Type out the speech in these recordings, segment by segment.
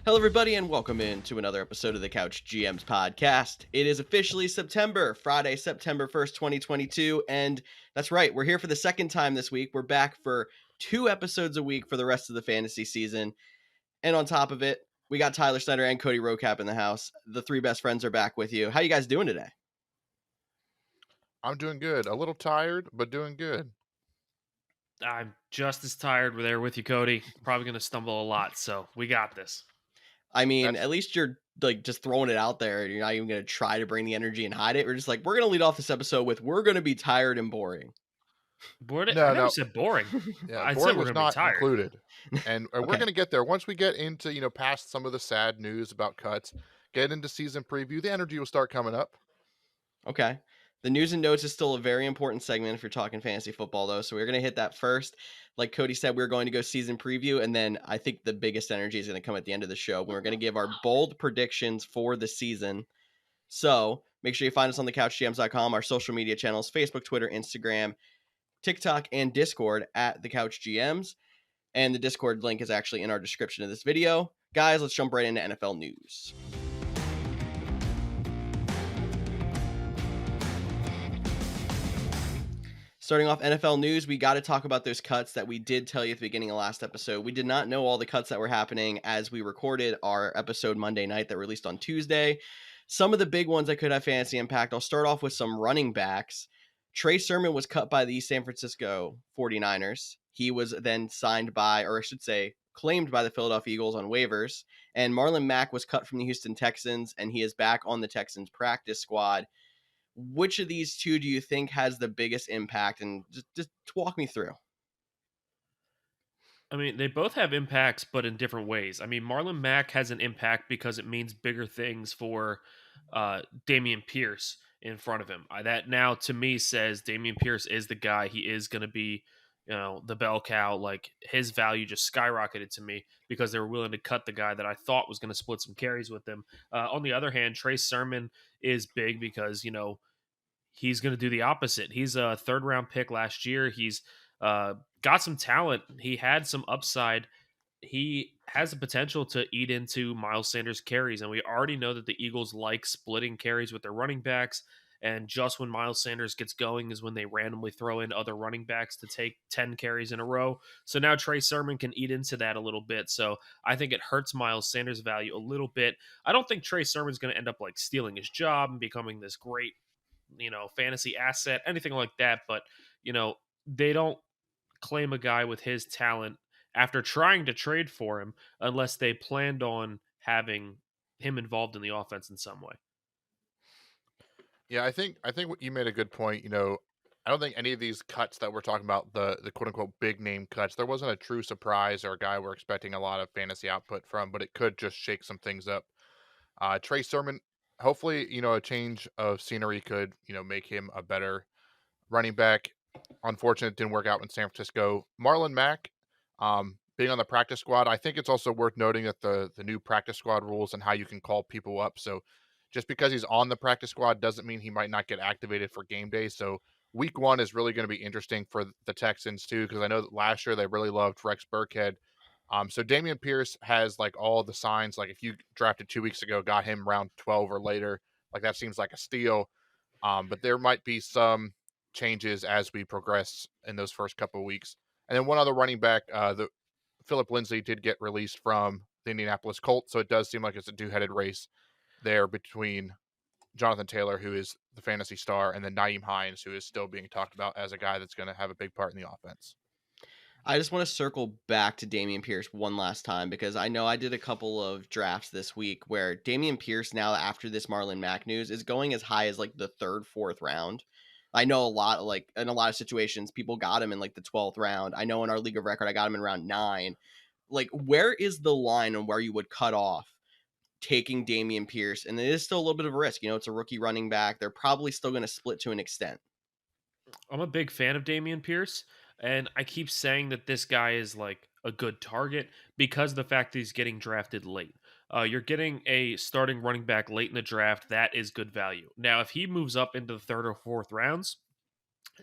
Hello, everybody, and welcome in to another episode of the Couch GMs podcast. It is officially September, Friday, September 1st, 2022. And that's right, we're here for the second time this week. We're back for 2 episodes a week for the rest of the fantasy season. And on top of it, we got Tyler Snyder and Cody Rocap in the house. The three best friends are back with you. How you guys doing today? I'm doing good. A little tired, but doing good. I'm just as tired. We're there with you, Cody. Probably going to stumble a lot, so we got this. I mean, That's at least you're like just throwing it out there. You're not even going to try to bring the energy and hide it. We're just like, we're going to lead off this episode with, we're going to be tired and boring. Bored? I no, never no. said boring. Yeah, I said boring we're was going to be not tired. included. And we're Okay. going to get there. Once we get into, past some of the sad news about cuts, get into season preview, the energy will start coming up. Okay. The news and notes is still a very important segment if you're talking fantasy football, though. So we're going to hit that first. Like Cody said, we're going to go season preview. And then I think the biggest energy is going to come at the end of the show when we're going to give our bold predictions for the season. So make sure you find us on thecouchgms.com, our social media channels, Facebook, Twitter, Instagram, TikTok, and Discord at the Couch GMs. And the Discord link is actually in our description of this video. Guys, let's jump right into NFL news. Starting off NFL news, we got to talk about those cuts that we did tell you at the beginning of last episode. We did not know all the cuts that were happening as we recorded our episode Monday night that released on Tuesday. Some of the big ones that could have fantasy impact. I'll start off with some running backs. Trey Sermon was cut by the San Francisco 49ers. He was then signed by, or I should say, claimed by the Philadelphia Eagles on waivers. And Marlon Mack was cut from the Houston Texans, and he is back on the Texans practice squad. Which of these two do you think has the biggest impact? And just walk me through. I mean, they both have impacts, but in different ways. I mean, Marlon Mack has an impact because it means bigger things for Dameon Pierce in front of him. That now, to me, says Dameon Pierce is the guy. He is going to be, the bell cow. Like, his value just skyrocketed to me because they were willing to cut the guy that I thought was going to split some carries with him. On the other hand, Trey Sermon is big because, he's going to do the opposite. He's a third round pick last year. He's got some talent. He had some upside. He has the potential to eat into Miles Sanders' carries. And we already know that the Eagles like splitting carries with their running backs. And just when Miles Sanders gets going is when they randomly throw in other running backs to take 10 carries in a row. So now Trey Sermon can eat into that a little bit. So I think it hurts Miles Sanders' value a little bit. I don't think Trey Sermon's going to end up like stealing his job and becoming this great fantasy asset, anything like that. But, they don't claim a guy with his talent after trying to trade for him unless they planned on having him involved in the offense in some way. Yeah, I think what you made a good point. I don't think any of these cuts that we're talking about, the quote unquote big name cuts, there wasn't a true surprise or a guy we're expecting a lot of fantasy output from, but it could just shake some things up. Trey Sermon, hopefully, a change of scenery could, make him a better running back. Unfortunately, it didn't work out in San Francisco. Marlon Mack, being on the practice squad, I think it's also worth noting that the new practice squad rules and how you can call people up. So just because he's on the practice squad doesn't mean he might not get activated for game day. So week one is really going to be interesting for the Texans too, because I know that last year they really loved Rex Burkhead. So Dameon Pierce has like all the signs. Like if you drafted 2 weeks ago, got him round 12 or later, like that seems like a steal. But there might be some changes as we progress in those first couple of weeks. And then one other running back, the Philip Lindsay did get released from the Indianapolis Colts, so it does seem like it's a two-headed race there between Jonathan Taylor, who is the fantasy star, and then Naeem Hines, who is still being talked about as a guy that's going to have a big part in the offense. I just want to circle back to Dameon Pierce one last time because I know I did a couple of drafts this week where Dameon Pierce now after this Marlon Mack news is going as high as like the third, fourth round. I know a lot like in a lot of situations people got him in like the 12th round. I know in our league of record I got him in round 9. Like where is the line on where you would cut off taking Dameon Pierce? And it is still a little bit of a risk. It's a rookie running back. They're probably still going to split to an extent. I'm a big fan of Dameon Pierce, and I keep saying that this guy is like a good target because of the fact that he's getting drafted late. You're getting a starting running back late in the draft. That is good value. Now, if he moves up into the third or fourth rounds,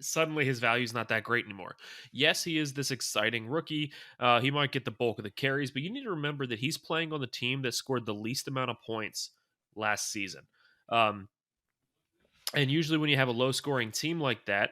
suddenly his value is not that great anymore. Yes, he is this exciting rookie. He might get the bulk of the carries, but you need to remember that he's playing on the team that scored the least amount of points last season. Um, and usually, when you have a low scoring team like that,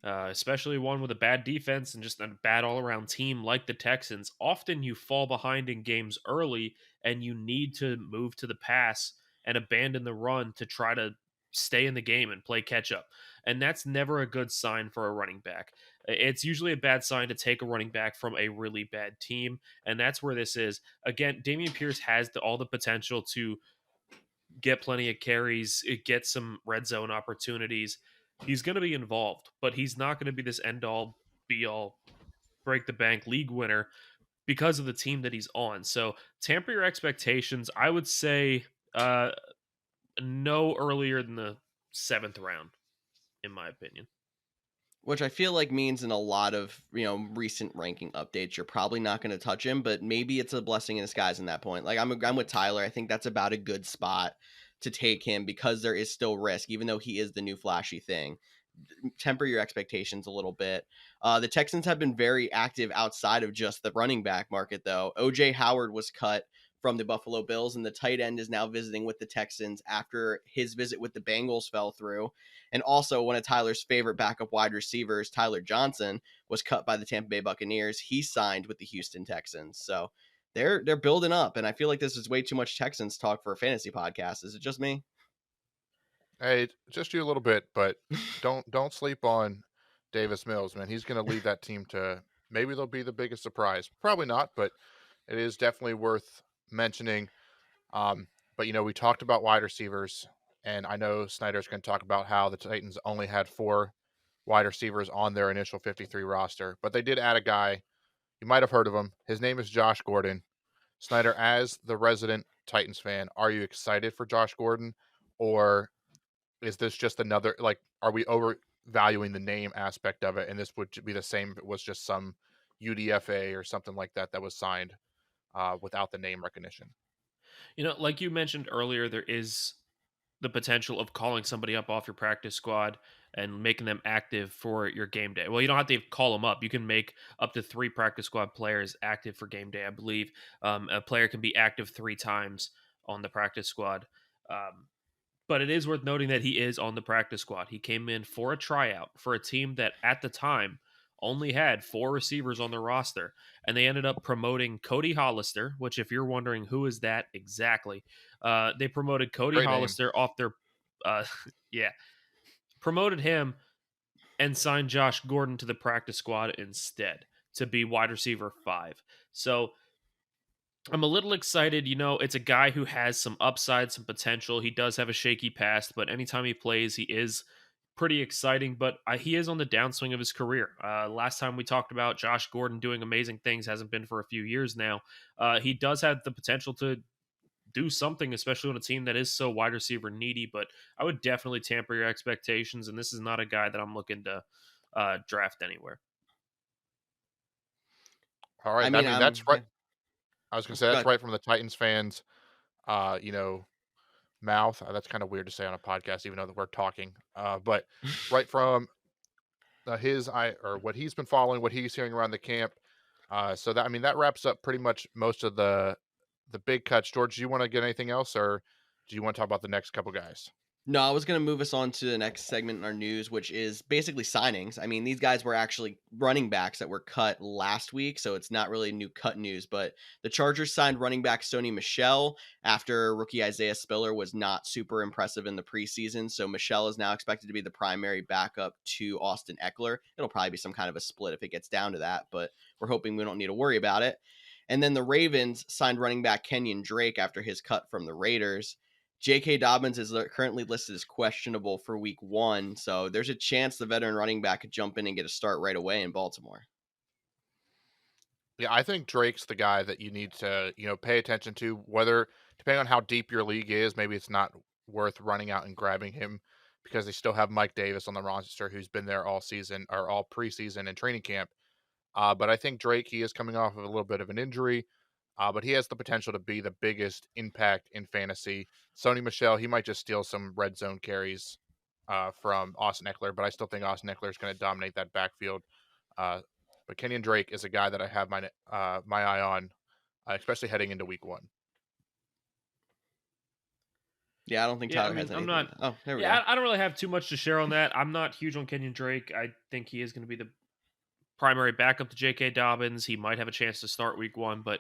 especially one with a bad defense and just a bad all around team like the Texans, often you fall behind in games early and you need to move to the pass and abandon the run to try to stay in the game and play catch up. And that's never a good sign for a running back. It's usually a bad sign to take a running back from a really bad team. And that's where this is. Again, Dameon Pierce has all the potential to get plenty of carries, get some red zone opportunities. He's going to be involved, but he's not going to be this end all be all break the bank league winner because of the team that he's on. So tamper your expectations. I would say no earlier than the 7th round, in my opinion. Which I feel like means in a lot of, recent ranking updates, you're probably not going to touch him, but maybe it's a blessing in disguise in that point. Like I'm with Tyler. I think that's about a good spot to take him because there is still risk, even though he is the new flashy thing. Temper your expectations a little bit. The Texans have been very active outside of just the running back market, though. OJ Howard was cut from the Buffalo Bills, and the tight end is now visiting with the Texans after his visit with the Bengals fell through. And also, one of Tyler's favorite backup wide receivers, Tyler Johnson, was cut by the Tampa Bay Buccaneers. He signed with the Houston Texans. So they're building up, and I feel like this is way too much Texans talk for a fantasy podcast. Is it just me? Hey, just you a little bit, but don't sleep on Davis Mills, man. He's going to lead that team to maybe they'll be the biggest surprise. Probably not, but it is definitely worth mentioning. Um, but we talked about wide receivers, and I know Snyder's going to talk about how the Titans only had 4 wide receivers on their initial 53 roster, but they did add a guy. You might have heard of him. His name is Josh Gordon. Snyder, as the resident Titans fan, are you excited for Josh Gordon, or is this just another, like, are we overvaluing the name aspect of it? And this would be the same if it was just some UDFA or something like that that was signed without the name recognition. Like you mentioned earlier, there is the potential of calling somebody up off your practice squad and making them active for your game day. Well, you don't have to call them up. You can make up to 3 practice squad players active for game day. I believe a player can be active 3 times on the practice squad. But it is worth noting that he is on the practice squad. He came in for a tryout for a team that at the time only had 4 receivers on their roster, and they ended up promoting Cody Hollister, which, if you're wondering who is that exactly, they promoted Cody Great name. Hollister off their, yeah, promoted him and signed Josh Gordon to the practice squad instead to be wide receiver 5. So I'm a little excited. It's a guy who has some upside, some potential. He does have a shaky past, but anytime he plays, he is pretty exciting. But he is on the downswing of his career. Last time we talked about Josh Gordon doing amazing things, hasn't been for a few years now. He does have the potential to do something, especially on a team that is so wide receiver needy. But I would definitely tamper your expectations, and this is not a guy that I'm looking to draft anywhere. All right. I mean, That's right. yeah. I was going to say Go that's ahead. right from the Titans fans, uh, you know, mouth. That's kind of weird to say on a podcast, even though we're talking. But right from what he's been following, what he's hearing around the camp. So that wraps up pretty much most of the big cuts. George, do you want to get anything else, or do you want to talk about the next couple guys? No, I was going to move us on to the next segment in our news, which is basically signings. I mean, these guys were actually running backs that were cut last week, so it's not really new cut news. But the Chargers signed running back Sony Michel after rookie Isaiah Spiller was not super impressive in the preseason. So Michel is now expected to be the primary backup to Austin Eckler. It'll probably be some kind of a split if it gets down to that, but we're hoping we don't need to worry about it. And then the Ravens signed running back Kenyon Drake after his cut from the Raiders. J.K. Dobbins is currently listed as questionable for week 1, so there's a chance the veteran running back could jump in and get a start right away in Baltimore. Yeah, I think Drake's the guy that you need to, pay attention to, whether depending on how deep your league is, maybe it's not worth running out and grabbing him because they still have Mike Davis on the roster who's been there all season or all preseason and training camp. But I think Drake, he is coming off of a little bit of an injury, but he has the potential to be the biggest impact in fantasy. Sony Michel, he might just steal some red zone carries from Austin Eckler, but I still think Austin Eckler is going to dominate that backfield. But Kenyon Drake is a guy that I have my eye on, especially heading into week 1. Yeah, I don't think Yeah, I Tyler mean, has I'm anything. not. Oh, there we Yeah, go. I don't really have too much to share on that. I'm not huge on Kenyon Drake. I think he is going to be the primary backup to J.K. Dobbins. He might have a chance to start week 1, but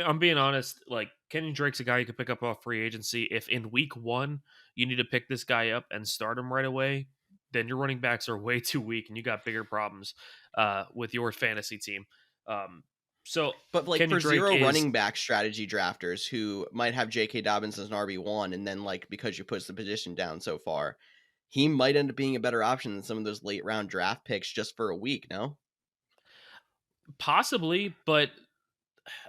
I'm being honest. Like, Kenyon Drake's a guy you could pick up off free agency. If in week 1 you need to pick this guy up and start him right away, then your running backs are way too weak and you got bigger problems with your fantasy team. Um, so But like Kenyon for Drake zero is running back strategy drafters who might have J.K. Dobbins as an RB1, and then like because you push the position down so far, he might end up being a better option than some of those late round draft picks just for a week. No, possibly, but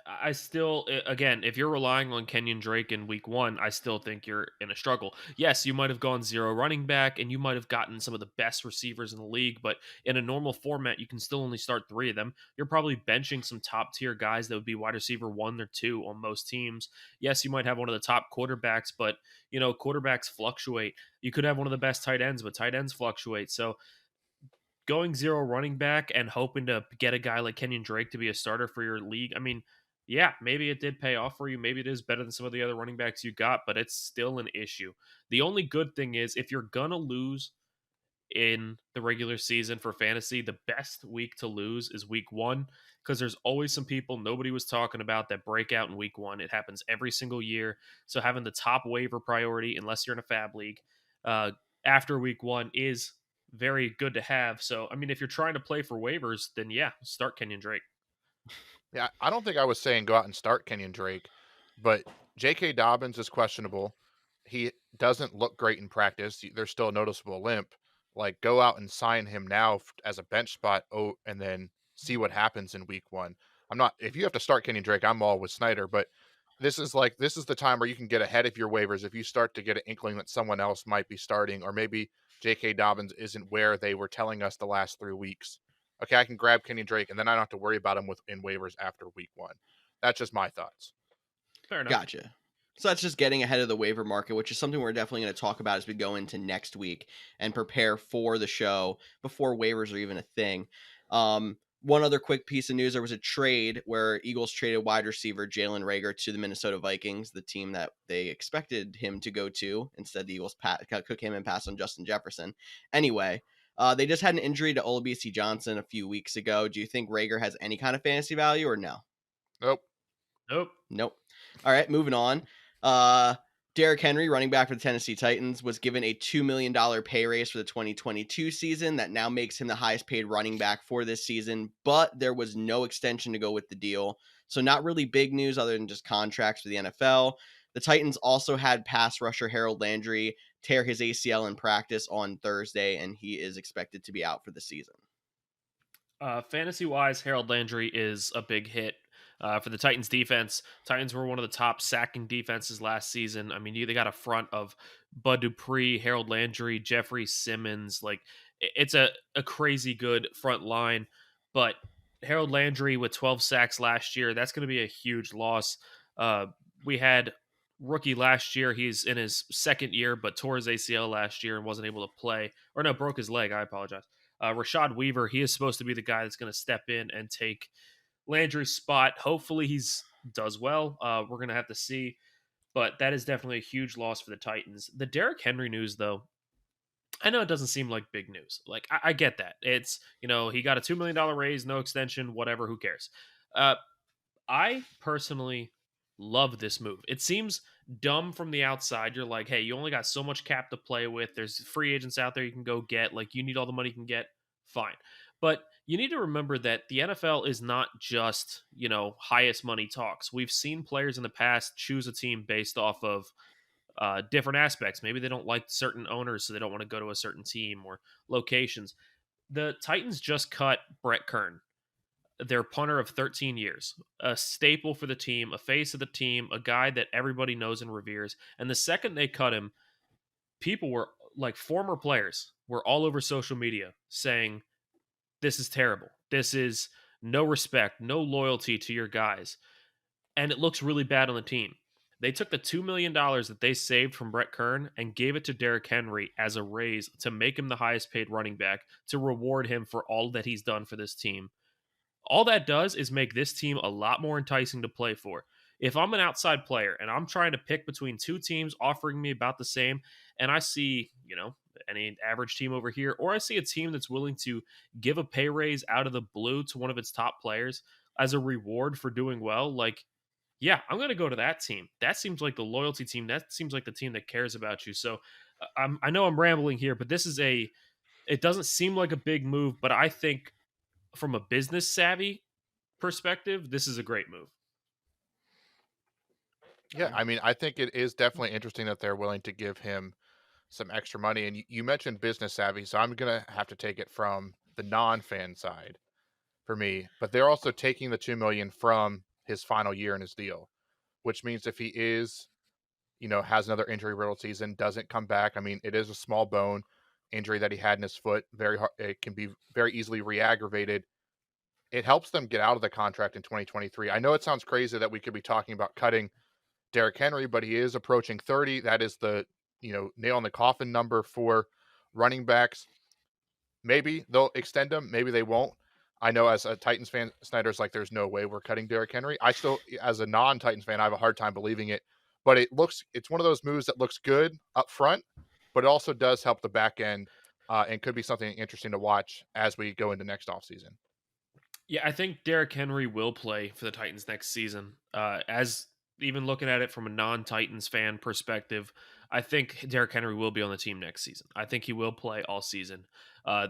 I still, again, if you're relying on Kenyon Drake in week 1, I still think you're in a struggle. Yes, you might have gone 0 running back and you might have gotten some of the best receivers in the league, but in a normal format, you can still only start 3 of them. You're probably benching some top tier guys that would be wide receiver 1 or 2 on most teams. Yes, you might have one of the top quarterbacks, but quarterbacks fluctuate. You could have one of the best tight ends, but tight ends fluctuate. So going 0 running back and hoping to get a guy like Kenyon Drake to be a starter for your league, I mean, yeah, maybe it did pay off for you. Maybe it is better than some of the other running backs you got, but it's still an issue. The only good thing is if you're going to lose in the regular season for fantasy, the best week to lose is week 1 because there's always some people nobody was talking about that break out in week 1. It happens every single year. So having the top waiver priority, unless you're in a fab league, uh, after week 1 is very good to have. So, I mean, if you're trying to play for waivers, then yeah, start Kenyon Drake. Yeah, I don't think I was saying go out and start Kenyon Drake, but J.K. Dobbins is questionable. He doesn't look great in practice. There's still a noticeable limp. Like, go out and sign him now as a bench spot. Oh, and then see what happens in week 1. I'm not. If you have to start Kenyon Drake, I'm all with Snyder. But this is the time where you can get ahead of your waivers if you start to get an inkling that someone else might be starting, or maybe J.K. Dobbins isn't where they were telling us the last 3 weeks. Okay, I can grab Kenny Drake, and then I don't have to worry about him in waivers after week 1. That's just my thoughts. Fair enough. gotcha. So that's just getting ahead of the waiver market, which is something we're definitely going to talk about as we go into next week and prepare for the show before waivers are even a thing. One other quick piece of news: there was a trade where Eagles traded wide receiver Jalen Reagor to the Minnesota Vikings, the team that they expected him to go to. Instead, the Eagles cook him and pass on Justin Jefferson. Anyway, they just had an injury to Olabisi Johnson a few weeks ago. Do you think Reagor has any kind of fantasy value or no? Nope. Nope. All right, moving on. Derrick Henry, running back for the Tennessee Titans, was given a $2 million pay raise for the 2022 season. That now makes him the highest paid running back for this season, but there was no extension to go with the deal. So not really big news other than just contracts for the NFL. The Titans also had pass rusher Harold Landry tear his ACL in practice on Thursday, and he is expected to be out for the season. Fantasy wise, Harold Landry is a big hit for the Titans defense. Titans were one of the top sacking defenses last season. I mean, they got a front of Bud Dupree, Harold Landry, Jeffrey Simmons. Like, it's a crazy good front line. But Harold Landry with 12 sacks last year, that's going to be a huge loss. We had rookie last year. He's in his second year, but tore his ACL last year and wasn't able to play. Or no, broke his leg. I apologize. Rashad Weaver, he is supposed to be the guy that's going to step in and take Landry's spot. Hopefully he's does well. We're going to have to see, but that is definitely a huge loss for the Titans. The Derrick Henry news, though, I know it doesn't seem like big news. Like, I get that. It's, he got a $2 million raise, no extension, whatever, who cares? I personally love this move. It seems dumb from the outside. You're like, hey, you only got so much cap to play with. There's free agents out there you can go get. Like, you need all the money you can get. Fine. But you need to remember that the NFL is not just, highest money talks. We've seen players in the past choose a team based off of different aspects. Maybe they don't like certain owners, so they don't want to go to a certain team or locations. The Titans just cut Brett Kern, their punter of 13 years, a staple for the team, a face of the team, a guy that everybody knows and reveres. And the second they cut him, people were like, former players were all over social media saying, this is terrible. This is no respect, no loyalty to your guys. And it looks really bad on the team. They took the $2 million that they saved from Brett Kern and gave it to Derrick Henry as a raise to make him the highest paid running back to reward him for all that he's done for this team. All that does is make this team a lot more enticing to play for. If I'm an outside player and I'm trying to pick between two teams offering me about the same, and I see, any average team over here, or I see a team that's willing to give a pay raise out of the blue to one of its top players as a reward for doing well, like, yeah, I'm going to go to that team. That seems like the loyalty team. That seems like the team that cares about you. So I know I'm rambling here, but it doesn't seem like a big move, but I think from a business savvy perspective, this is a great move. Yeah, I mean, I think it is definitely interesting that they're willing to give him some extra money. And you mentioned business savvy, so I'm gonna have to take it from the non-fan side for me. But they're also taking the 2 million from his final year in his deal, which means if he is, has another injury riddled season, doesn't come back. I mean, it is a small bone injury that he had in his foot. Very hard. It can be very easily re-aggravated. It helps them get out of the contract in 2023. I know it sounds crazy that we could be talking about cutting Derrick Henry, but he is approaching 30. That is the, nail in the coffin number for running backs. Maybe they'll extend him. Maybe they won't. I know as a Titans fan, Snyder's like, there's no way we're cutting Derrick Henry. I still, as a non-Titans fan, I have a hard time believing it. But it's one of those moves that looks good up front, but it also does help the back end and could be something interesting to watch as we go into next offseason. Yeah, I think Derrick Henry will play for the Titans next season. As even looking at it from a non-Titans fan perspective, I think Derrick Henry will be on the team next season. I think he will play all season.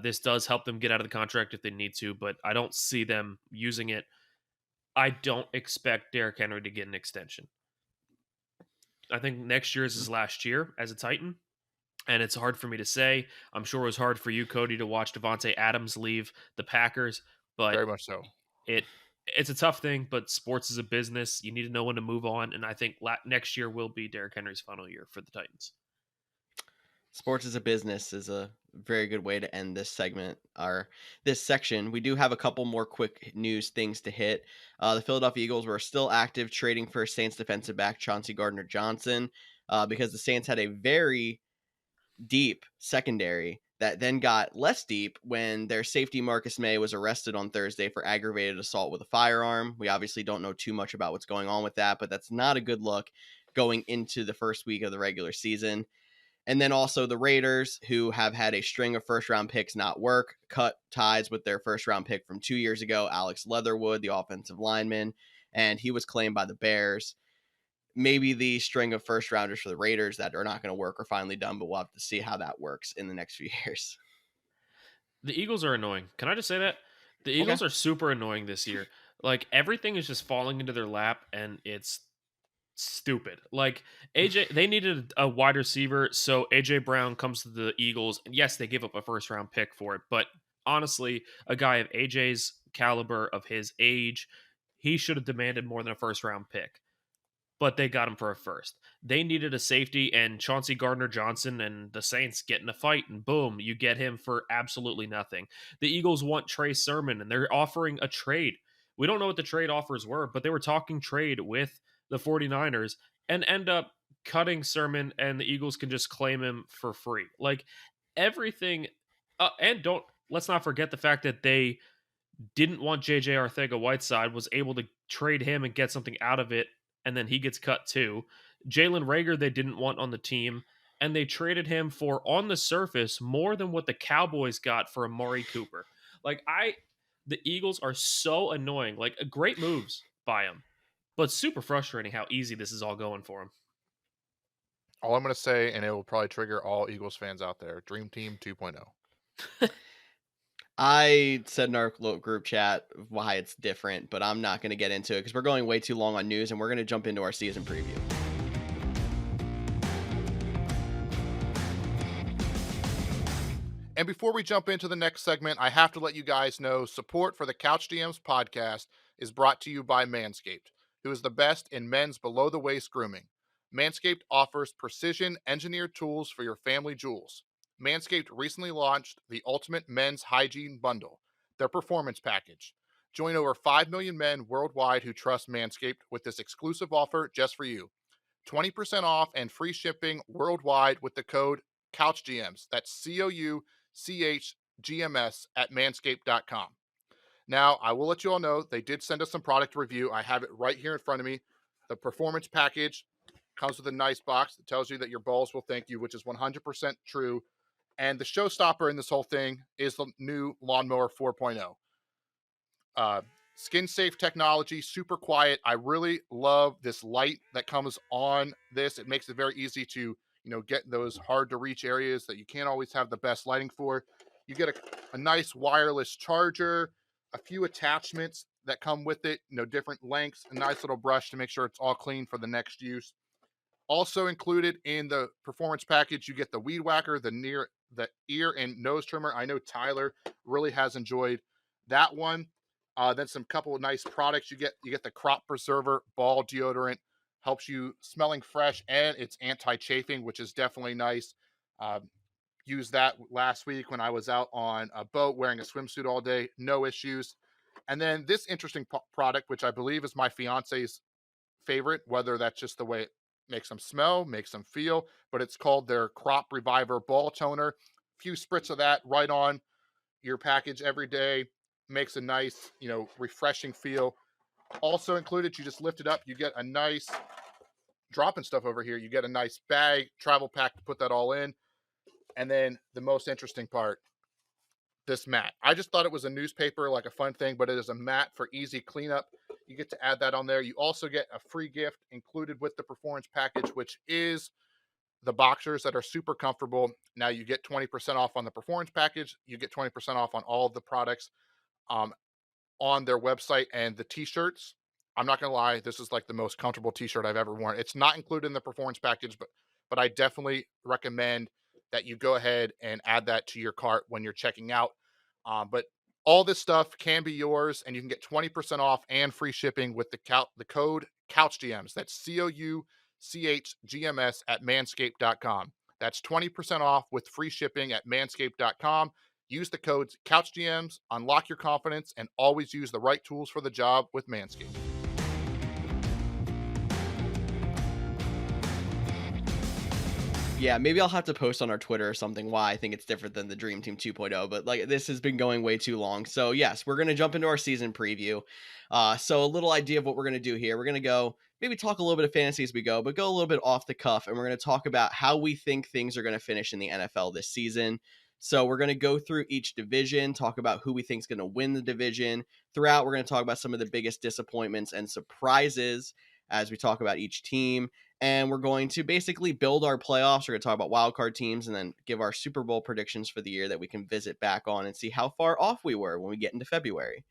This does help them get out of the contract if they need to, but I don't see them using it. I don't expect Derrick Henry to get an extension. I think next year is his last year as a Titan, and it's hard for me to say. I'm sure it was hard for you, Cody, to watch Devontae Adams leave the Packers, but Very much so. It's a tough thing, but sports is a business. You need to know when to move on, and I think next year will be Derrick Henry's final year for the Titans. Sports as a business is a very good way to end this segment or this section. We do have a couple more quick news things to hit. The Philadelphia Eagles were still active trading for Saints defensive back Chauncey Gardner-Johnson because the Saints had a very deep secondary that then got less deep when their safety Marcus May was arrested on Thursday for aggravated assault with a firearm. We obviously don't know too much about what's going on with that, but that's not a good look going into the first week of the regular season. And then also the Raiders, who have had a string of first-round picks not work, cut ties with their first-round pick from 2 years ago, Alex Leatherwood, the offensive lineman, and he was claimed by the Bears. Maybe the string of first-rounders for the Raiders that are not going to work are finally done, but we'll have to see how that works in the next few years. The Eagles are annoying. Can I just say that? The Eagles are super annoying this year. Like, everything is just falling into their lap, and it's stupid. Like, they needed a wide receiver, so AJ Brown comes to the Eagles, and yes, they give up a first round pick for it, but honestly, a guy of AJ's caliber, of his age, he should have demanded more than a first round pick, but they got him for a first. They needed a safety, and Chauncey Gardner-Johnson and the Saints get in a fight, and boom, you get him for absolutely nothing. The Eagles want Trey Sermon, and they're offering a trade. We don't know what the trade offers were, but they were talking trade with the 49ers and end up cutting Sermon, and the Eagles can just claim him for free. Like, everything, let's not forget the fact that they didn't want JJ Arcega-Whiteside, was able to trade him and get something out of it, and then he gets cut too. Jalen Reagor they didn't want on the team, and they traded him for, on the surface, more than what the Cowboys got for Amari Cooper. The Eagles are so annoying. Like, great moves by them, but super frustrating how easy this is all going for them. All I'm going to say, and it will probably trigger all Eagles fans out there, Dream Team 2.0. I said in our group chat why it's different, but I'm not going to get into it because we're going way too long on news, and we're going to jump into our season preview. And before we jump into the next segment, I have to let you guys know support for the Couch GMs podcast is brought to you by Manscaped, who is the best in men's below-the-waist grooming. Manscaped offers precision engineered tools for your family jewels. Manscaped recently launched the Ultimate Men's Hygiene Bundle, their performance package. Join over 5 million men worldwide who trust Manscaped with this exclusive offer just for you. 20% off and free shipping worldwide with the code Couch GMs. That's COUCHGMS at manscaped.com. Now, I will let you all know they did send us some product review. I have it right here in front of me. The performance package comes with a nice box that tells you that your balls will thank you, which is 100% true. And the showstopper in this whole thing is the new Lawnmower 4.0. Skin safe technology, super quiet. I really love this light that comes on this. It makes it very easy to, get those hard to reach areas that you can't always have the best lighting for. You get a nice wireless charger, a few attachments that come with it, different lengths, a nice little brush to make sure it's all clean for the next use. Also included in the performance package, you get the weed whacker, the ear and nose trimmer. I know Tyler really has enjoyed that one. Then some couple of nice products. You get the crop preserver ball deodorant, helps you smelling fresh, and it's anti-chafing, which is definitely nice. Used that last week when I was out on a boat wearing a swimsuit all day, no issues. And then this interesting product, which I believe is my fiance's favorite, whether that's just the way it makes them smell, makes them feel, but it's called their Crop Reviver Ball Toner. A few spritz of that right on your package every day. Makes a nice, refreshing feel. Also included, you just lift it up. You get a nice dropping stuff over here. You get a nice bag, travel pack to put that all in. And then the most interesting part, this mat. I just thought it was a newspaper, like a fun thing, but it is a mat for easy cleanup. You get to add that on there. You also get a free gift included with the performance package, which is the boxers that are super comfortable. Now you get 20% off on the performance package. You get 20% off on all of the products on their website. And the t-shirts, I'm not gonna lie, this is like the most comfortable t-shirt I've ever worn. It's not included in the performance package, but I definitely recommend that you go ahead and add that to your cart when you're checking out. But all this stuff can be yours, and you can get 20% off and free shipping with the code CouchGMs. That's COUCHGMS at manscaped.com. That's 20% off with free shipping at manscaped.com. Use the codes CouchGMs, unlock your confidence, and always use the right tools for the job with Manscaped. Yeah, maybe I'll have to post on our Twitter or something why I think it's different than the Dream Team 2.0, but like this has been going way too long. So yes, we're going to jump into our season preview. So a little idea of what we're going to do here. We're going to go maybe talk a little bit of fantasy as we go, but go a little bit off the cuff, and we're going to talk about how we think things are going to finish in the NFL this season. So we're going to go through each division, talk about who we think is going to win the division. Throughout, we're going to talk about some of the biggest disappointments and surprises as we talk about each team. And we're going to basically build our playoffs. We're going to talk about wildcard teams and then give our Super Bowl predictions for the year that we can visit back on and see how far off we were when we get into February.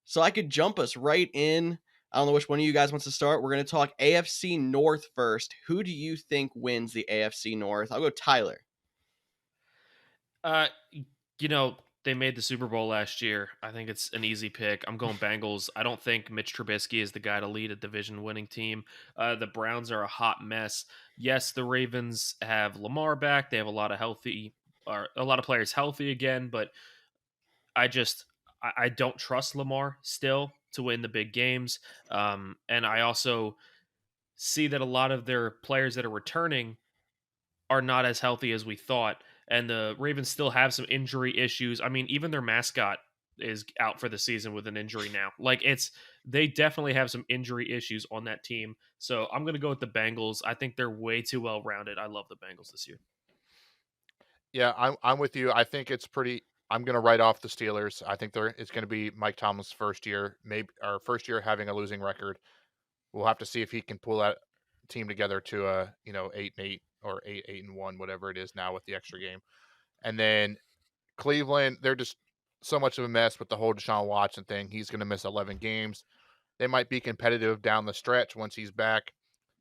So I could jump us right in. I don't know which one of you guys wants to start. We're going to talk AFC North first. Who do you think wins the AFC North? I'll go Tyler. They made the Super Bowl last year. I think it's an easy pick. I'm going Bengals. I don't think Mitch Trubisky is the guy to lead a division-winning team. The Browns are a hot mess. Yes, the Ravens have Lamar back. They have a lot of players healthy again, but I don't trust Lamar still to win the big games. And I also see that a lot of their players that are returning are not as healthy as we thought. And the Ravens still have some injury issues. I mean, even their mascot is out for the season with an injury now. They definitely have some injury issues on that team. So I'm going to go with the Bengals. I think they're way too well rounded. I love the Bengals this year. Yeah, I'm with you. I think it's pretty. I'm going to write off the Steelers. I think it's going to be Mike Tomlin's first year, maybe our first year having a losing record. We'll have to see if he can pull that team together to a 8-8 or 8-1, whatever it is now with the extra game. And then Cleveland, they're just so much of a mess with the whole Deshaun Watson thing. He's going to miss 11 games. They might be competitive down the stretch once he's back.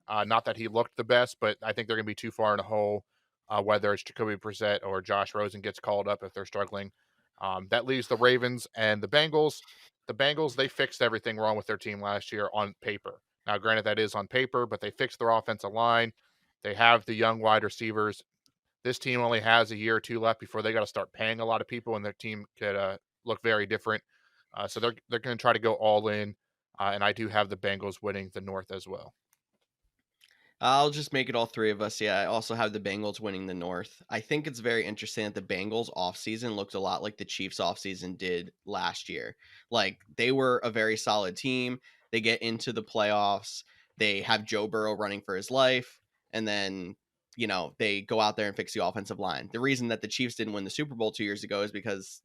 Not that he looked the best, but I think they're going to be too far in a hole, whether it's Jacoby Brissett or Josh Rosen gets called up if they're struggling. That leaves the Ravens and the Bengals. The Bengals, they fixed everything wrong with their team last year on paper. Now, granted, that is on paper, but they fixed their offensive line. They have the young wide receivers. This team only has a year or two left before they got to start paying a lot of people, and their team could look very different. So they're going to try to go all in, and I do have the Bengals winning the North as well. I'll just make it all three of us. Yeah, I also have the Bengals winning the North. I think it's very interesting that the Bengals offseason looked a lot like the Chiefs offseason did last year. Like, they were a very solid team. They get into the playoffs. They have Joe Burrow running for his life. And then, they go out there and fix the offensive line. The reason that the Chiefs didn't win the Super Bowl 2 years ago is because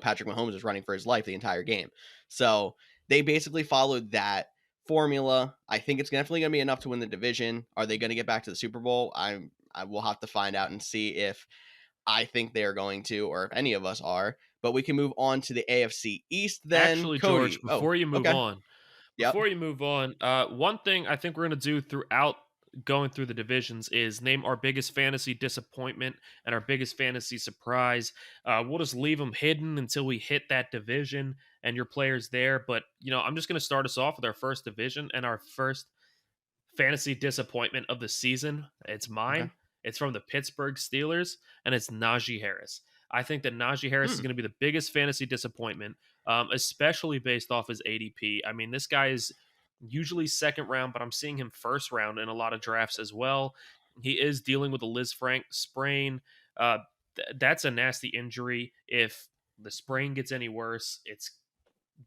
Patrick Mahomes was running for his life the entire game. So they basically followed that formula. I think it's definitely going to be enough to win the division. Are they going to get back to the Super Bowl? I will have to find out and see if I think they are going to, or if any of us are. But we can move on to the AFC East then. Actually, George, Cody. Oh, before you move okay. on, Yep. one thing I think we're going to do throughout going through the divisions is name our biggest fantasy disappointment and our biggest fantasy surprise. We'll just leave them hidden until we hit that division and your players there. But, I'm just going to start us off with our first division and our first fantasy disappointment of the season. It's Okay. mine. It's from the Pittsburgh Steelers, and it's Najee Harris. I think that Najee Harris is going to be the biggest fantasy disappointment, especially based off his ADP. I mean, this guy is usually second round, but I'm seeing him first round in a lot of drafts as well. He is dealing with a Liz Frank sprain. That's a nasty injury. If the sprain gets any worse, it's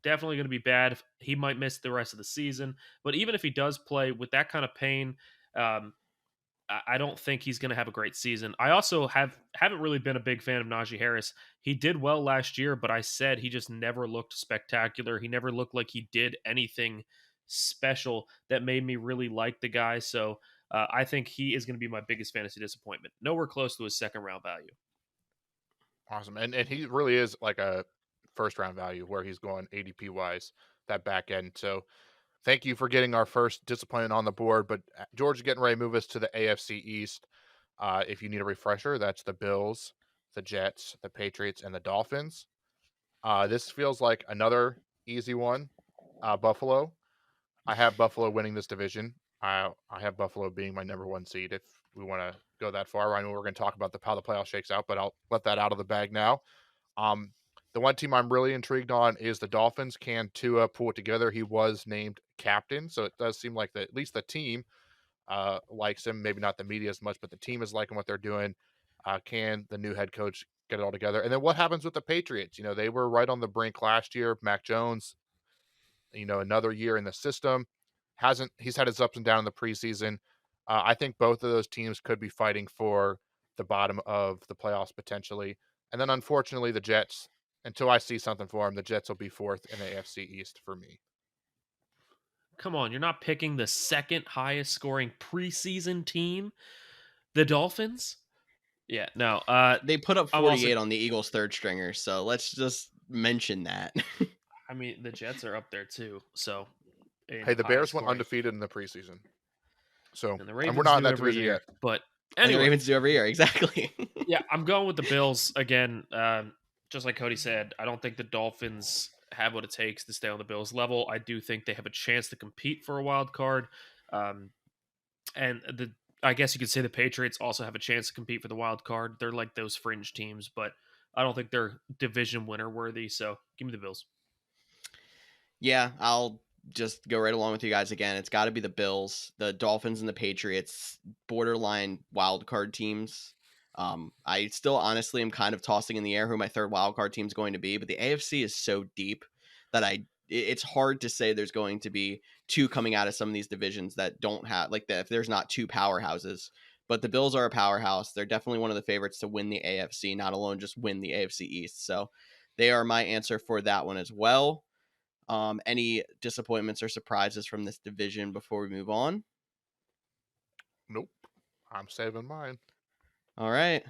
definitely going to be bad. He might miss the rest of the season. But even if he does play with that kind of pain, um, I don't think he's going to have a great season. I also haven't really been a big fan of Najee Harris. He did well last year, but I said he just never looked spectacular. He never looked like he did anything special that made me really like the guy. So I think he is going to be my biggest fantasy disappointment. Nowhere close to his second round value. Awesome. And he really is like a first round value where he's going ADP wise, that back end. So thank you for getting our first disappointment on the board. But George is getting ready to move us to the AFC East. If you need a refresher, that's the Bills, the Jets, the Patriots, and the Dolphins. This feels like another easy one. Buffalo. I have Buffalo winning this division. I have Buffalo being my number one seed if we want to go that far. I know we're going to talk about how the playoff shakes out, but I'll let that out of the bag now. Um, the one team I'm really intrigued on is the Dolphins. Can Tua pull it together? He was named captain, so it does seem like at least the team likes him. Maybe not the media as much, but the team is liking what they're doing. Can the new head coach get it all together? And then what happens with the Patriots? They were right on the brink last year. Mac Jones, another year in the system. He's had his ups and downs in the preseason. I think both of those teams could be fighting for the bottom of the playoffs potentially. And then unfortunately, the Jets, until I see something for them, the Jets will be fourth in the AFC East for me. Come on, you're not picking the second highest scoring preseason team, the Dolphins? Yeah, no. They put up I'm also 48 on the Eagles' third stringer, so let's just mention that. I mean, the Jets are up there too. So, Hey, the Bears went undefeated in the preseason. So, and the and Ravens we're not in do that every division year. yet. But And the anyway, Ravens do every year, exactly. yeah, I'm going with the Bills again. Just like Cody said, I don't think the Dolphins have what it takes to stay on the Bills level. I do think they have a chance to compete for a wild card. And I guess you could say the Patriots also have a chance to compete for the wild card. They're like those fringe teams, but I don't think they're division winner worthy. So give me the Bills. Yeah, I'll just go right along with you guys again. It's got to be the Bills, the Dolphins, and the Patriots, borderline wild card teams. I still honestly am kind of tossing in the air who my third wild card team is going to be, but the AFC is so deep that it's hard to say there's going to be two coming out of some of these divisions that don't have like that if there's not two powerhouses. But the Bills are a powerhouse. They're definitely one of the favorites to win the AFC, not alone just win the AFC East. So they are my answer for that one as well. Any disappointments or surprises from this division before we move on? Nope. I'm saving mine. All right.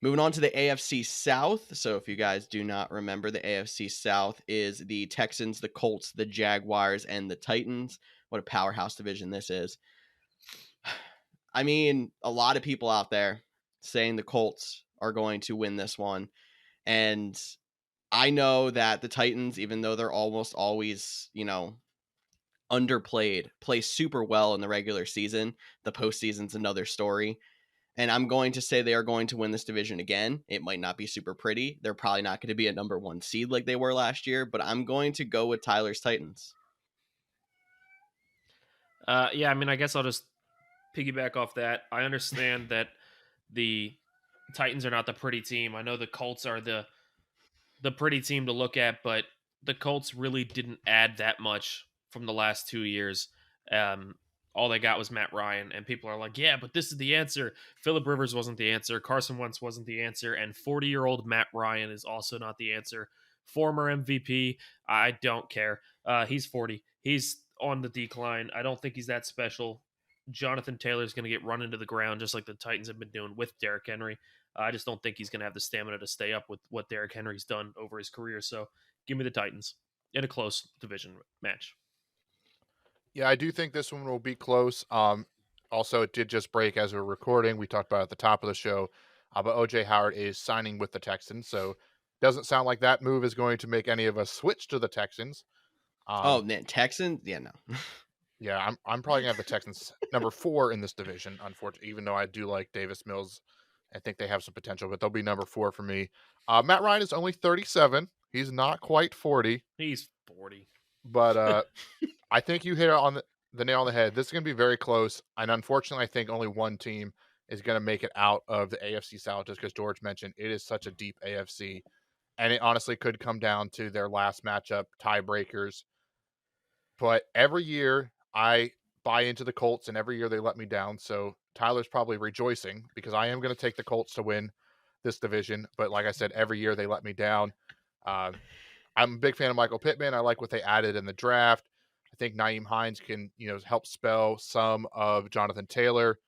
Moving on to the AFC South. So if you guys do not remember, the AFC South is the Texans, the Colts, the Jaguars, and the Titans. What a powerhouse division this is. I mean, a lot of people out there saying the Colts are going to win this one. And I know that the Titans, even though they're almost always, underplayed, play super well in the regular season. The postseason's another story. And I'm going to say they are going to win this division again. It might not be super pretty. They're probably not going to be a number one seed like they were last year, but I'm going to go with Tyler's Titans. Yeah, I mean, I guess I'll just piggyback off that. I understand that the Titans are not the pretty team. I know the Colts are the pretty team to look at, but the Colts really didn't add that much from the last 2 years. Um, all they got was Matt Ryan, and people are like, "Yeah, but this is the answer." Phillip Rivers wasn't the answer. Carson Wentz wasn't the answer, and 40-year-old Matt Ryan is also not the answer. Former MVP, I don't care. He's 40. He's on the decline. I don't think he's that special. Jonathan Taylor is going to get run into the ground just like the Titans have been doing with Derrick Henry. I just don't think he's going to have the stamina to stay up with what Derrick Henry's done over his career. So give me the Titans in a close division match. Yeah, I do think this one will be close. Also, it did just break as we're recording. We talked about it at the top of the show, but OJ Howard is signing with the Texans, so doesn't sound like that move is going to make any of us switch to the Texans. Oh, man, Texans? Yeah, no. Yeah, I'm probably gonna have the Texans number 4 in this division. Unfortunately, even though I do like Davis Mills, I think they have some potential, but they'll be number 4 for me. Matt Ryan is only 37. He's not quite 40, He's 40. but I think you hit it on the nail on the head. This is going to be very close. And unfortunately, I think only one team is going to make it out of the AFC South, just because George mentioned it is such a deep AFC. And it honestly could come down to their last matchup, tiebreakers. But every year I buy into the Colts, and every year they let me down. So Tyler's probably rejoicing because I am going to take the Colts to win this division. But like I said, every year they let me down. Uh, I'm a big fan of Michael Pittman. I like what they added in the draft. I think Nyheim Hines can, help spell some of Jonathan Taylor.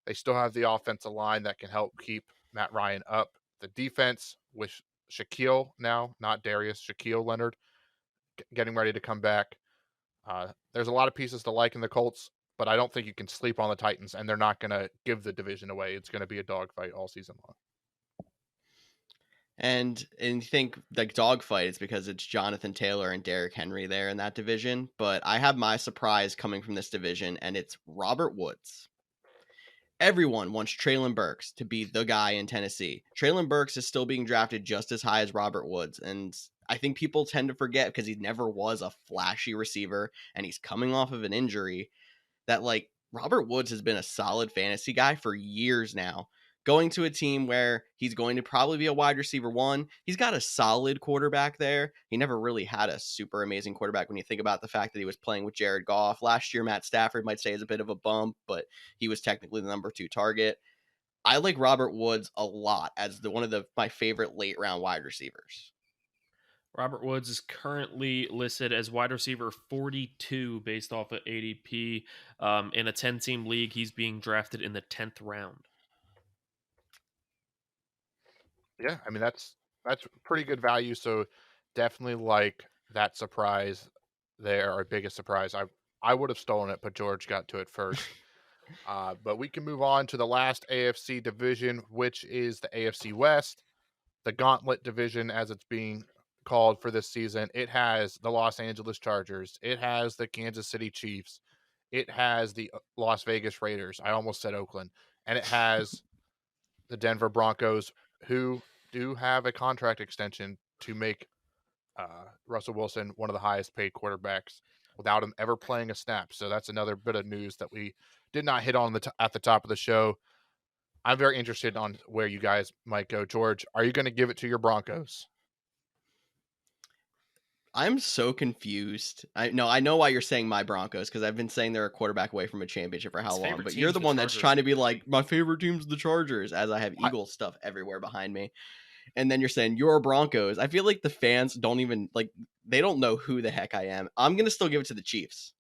They still have the offensive line that can help keep Matt Ryan up. The defense with Shaquille now, not Darius, Shaquille Leonard, getting ready to come back. There's a lot of pieces to like in the Colts, but I don't think you can sleep on the Titans, and they're not going to give the division away. It's going to be a dogfight all season long. And you think like dogfight is because it's Jonathan Taylor and Derrick Henry there in that division. But I have my surprise coming from this division, and it's Robert Woods. Everyone wants Treylon Burks to be the guy in Tennessee. Treylon Burks is still being drafted just as high as Robert Woods. And I think people tend to forget because he never was a flashy receiver and he's coming off of an injury that like Robert Woods has been a solid fantasy guy for years now. Going to a team where he's going to probably be a wide receiver one. He's got a solid quarterback there. He never really had a super amazing quarterback when you think about the fact that he was playing with Jared Goff. Last year, Matt Stafford might say is a bit of a bump, but he was technically the number 2 target. I like Robert Woods a lot as one of my favorite late round wide receivers. Robert Woods is currently listed as wide receiver 42 based off of ADP. In a 10-team league, he's being drafted in the 10th round. Yeah, I mean that's pretty good value. So definitely like that surprise there, our biggest surprise. I would have stolen it, but George got to it first. But we can move on to the last AFC division, which is the AFC West, the Gauntlet division, as it's being called for this season. It has the Los Angeles Chargers. It has the Kansas City Chiefs. It has the Las Vegas Raiders. I almost said Oakland. And it has the Denver Broncos, who do have a contract extension to make Russell Wilson one of the highest paid quarterbacks without him ever playing a snap. So that's another bit of news that we did not hit on at the top of the show. I'm very interested on where you guys might go. George, are you going to give it to your Broncos? I'm so confused. I know why you're saying my Broncos, because I've been saying they're a quarterback away from a championship for how long, but you're the one that's trying to be like, my favorite team's the Chargers, as I have Eagles stuff everywhere behind me. And then you're saying you're Broncos. I feel like the fans don't even they don't know who the heck I am. I'm going to still give it to the Chiefs.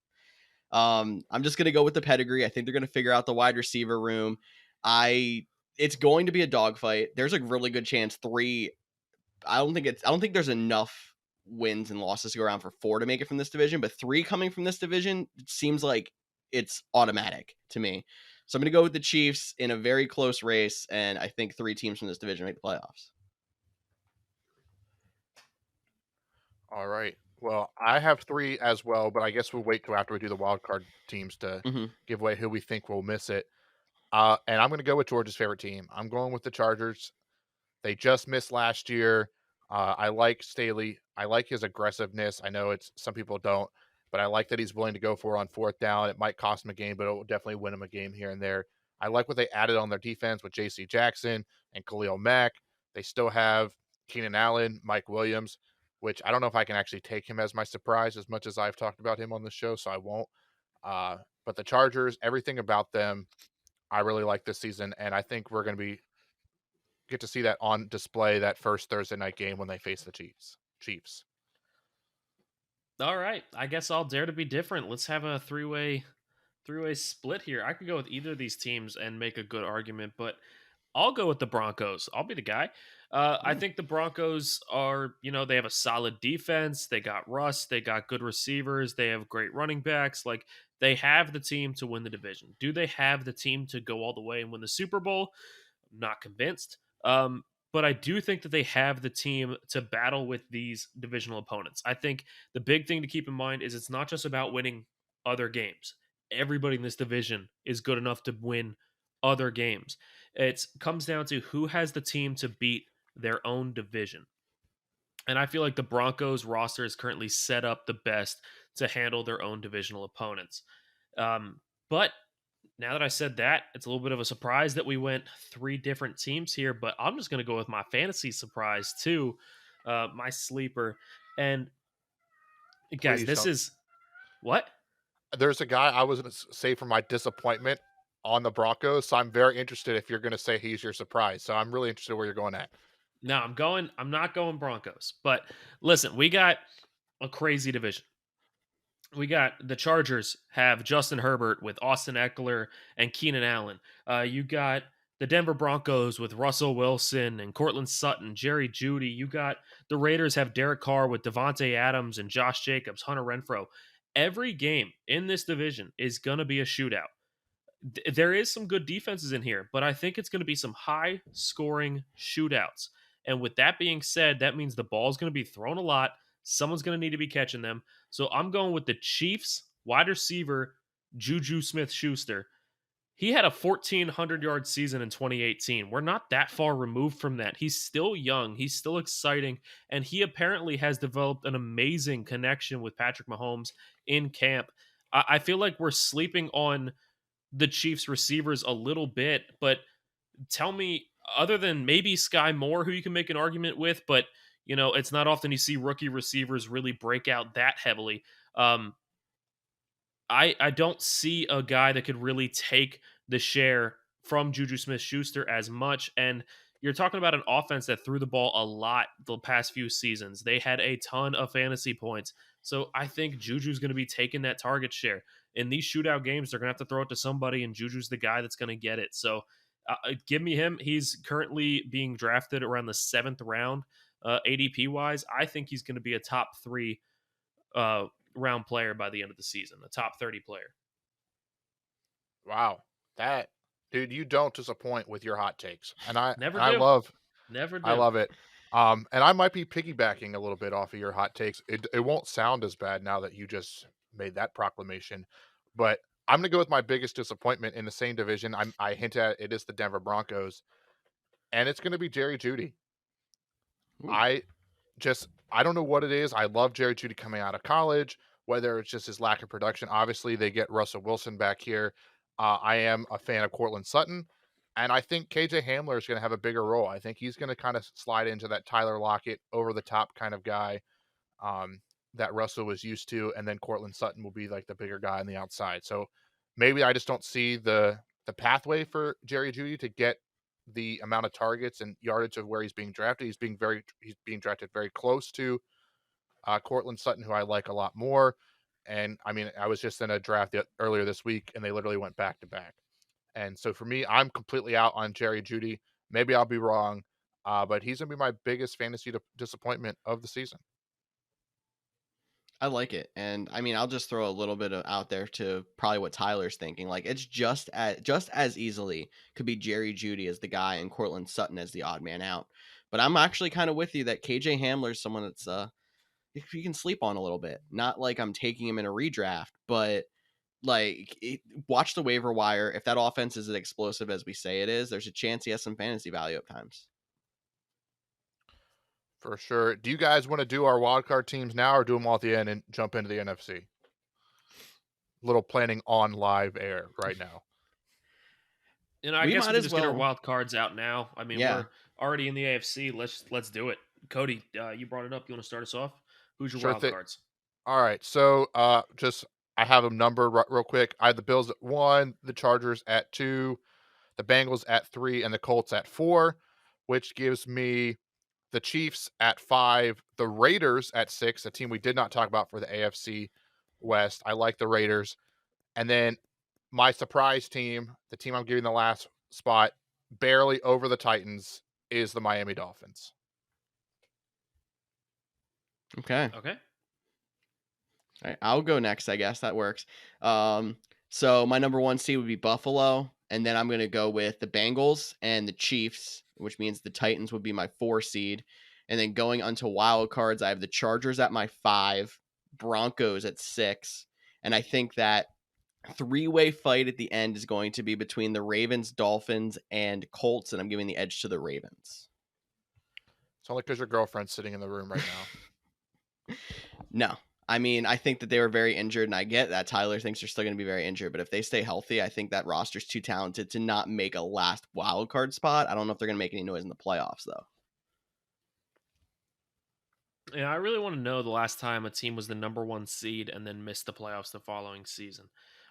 I'm just going to go with the pedigree. I think they're going to figure out the wide receiver room. It's going to be a dogfight. There's a really good chance 3. I don't think there's enough wins and losses to go around for 4 to make it from this division, but 3 coming from this division seems like it's automatic to me. So I'm going to go with the Chiefs in a very close race, and I think 3 teams from this division make the playoffs. All right. Well, I have 3 as well, but I guess we'll wait till after we do the wild card teams to give away who we think will miss it. And I'm going to go with George's favorite team. I'm going with the Chargers. They just missed last year. I like Staley. I like his aggressiveness. I know some people don't, but I like that he's willing to go for it on fourth down. It might cost him a game, but it will definitely win him a game here and there. I like what they added on their defense with J.C. Jackson and Khalil Mack. They still have Keenan Allen, Mike Williams, which I don't know if I can actually take him as my surprise as much as I've talked about him on the show, so I won't. But the Chargers, everything about them, I really like this season, and I think we're going to get to see that on display that first Thursday night game when they face the Chiefs. All right, I guess I'll dare to be different. Let's have a three-way split here. I could go with either of these teams and make a good argument, but I'll go with the Broncos. I'll be the guy. I think the Broncos are, they have a solid defense. They got Russ. They got good receivers. They have great running backs. Like, they have the team to win the division. Do they have the team to go all the way and win the Super Bowl? I'm not convinced. But I do think that they have the team to battle with these divisional opponents. I think the big thing to keep in mind is it's not just about winning other games. Everybody in this division is good enough to win other games. It comes down to who has the team to beat their own division. And I feel like the Broncos roster is currently set up the best to handle their own divisional opponents. But now that I said that, it's a little bit of a surprise that we went three different teams here, but I'm just going to go with my fantasy surprise too, my sleeper. And guys, Please this don't. is what? There's a guy I was going to say for my disappointment on the Broncos, so I'm very interested if you're going to say he's your surprise. So I'm really interested where you're going at. No, I'm not going Broncos. But listen, we got a crazy division. We got the Chargers have Justin Herbert with Austin Eckler and Keenan Allen. You got the Denver Broncos with Russell Wilson and Cortland Sutton, Jerry Jeudy. You got the Raiders have Derek Carr with Devontae Adams and Josh Jacobs, Hunter Renfrow. Every game in this division is going to be a shootout. There is some good defenses in here, but I think it's going to be some high scoring shootouts. And with that being said, that means the ball's going to be thrown a lot. Someone's going to need to be catching them. So I'm going with the Chiefs wide receiver, Juju Smith Schuster. He had a 1,400-yard season in 2018. We're not that far removed from that. He's still young. He's still exciting. And he apparently has developed an amazing connection with Patrick Mahomes in camp. I feel like we're sleeping on the Chiefs receivers a little bit, but tell me, other than maybe Sky Moore, who you can make an argument with, but it's not often you see rookie receivers really break out that heavily. I don't see a guy that could really take the share from Juju Smith-Schuster as much. And you're talking about an offense that threw the ball a lot the past few seasons. They had a ton of fantasy points. So I think Juju's going to be taking that target share. In these shootout games, they're going to have to throw it to somebody, and Juju's the guy that's going to get it. So give me him. He's currently being drafted around the 7th round, ADP-wise. I think he's going to be a top 3 round player by the end of the season, a top 30 player. Wow. That, dude, you don't disappoint with your hot takes. And I Never I do. love Never do. I love it. And I might be piggybacking a little bit off of your hot takes. It won't sound as bad now that you just made that proclamation, but I'm gonna go with my biggest disappointment in the same division. I hint at it is the Denver Broncos, and it's gonna be Jerry Jeudy. Ooh. I don't know what it is. I love Jerry Jeudy coming out of college, whether it's just his lack of production. Obviously, they get Russell Wilson back here. I am a fan of Cortland Sutton, and I think KJ Hamler is going to have a bigger role. I think he's going to kind of slide into that Tyler Lockett over the top kind of guy that Russell was used to, and then Cortland Sutton will be like the bigger guy on the outside. So maybe I just don't see the pathway for Jerry Jeudy to get the amount of targets and yardage of where he's being drafted. He's being drafted very close to Cortland Sutton, who I like a lot more. And I mean, I was just in a draft earlier this week, and they literally went back to back. And so for me, I'm completely out on Jerry Jeudy. Maybe I'll be wrong, but he's gonna be my biggest fantasy disappointment of the season. I like it. And I mean, I'll just throw a little bit out there to probably what Tyler's thinking. Like, it's just as easily could be Jerry Jeudy as the guy and Cortland Sutton as the odd man out. But I'm actually kind of with you that KJ Hamler is someone that's you can sleep on a little bit. Not like I'm taking him in a redraft, but like watch the waiver wire. If that offense is as explosive as we say it is, there's a chance he has some fantasy value at times. For sure. Do you guys want to do our wildcard teams now or do them all at the end and jump into the NFC? little planning on live air right now. I We guess we might can as just get our well. wild cards out now. I mean, Yeah. we're already in the AFC. Let's do it. Cody, you brought it up. You want to start us off? Who's your Sure wild thing. cards? All right. So just I have them numbered real quick. I have the Bills at 1, the Chargers at 2, the Bengals at 3, and the Colts at 4, which gives me the Chiefs at 5, the Raiders at 6, a team we did not talk about for the AFC West. I like the Raiders. And then my surprise team, the team I'm giving the last spot, barely over the Titans, is the Miami Dolphins. Okay. Okay. All right, I'll go next, I guess. That works. So my number 1 seed would be Buffalo, and then I'm going to go with the Bengals and the Chiefs, which means the Titans would be my 4 seed. And then going onto wild cards, I have the Chargers at my 5, Broncos at 6, and I think that 3-way fight at the end is going to be between the Ravens, Dolphins, and Colts, and I'm giving the edge to the Ravens. It's only because your girlfriend's sitting in the room right now. No. I mean, I think that they were very injured, and I get that Tyler thinks they're still going to be very injured. But if they stay healthy, I think that roster's too talented to not make a last wild card spot. I don't know if they're going to make any noise in the playoffs, though. Yeah, I really want to know the last time a team was the number 1 seed and then missed the playoffs the following season,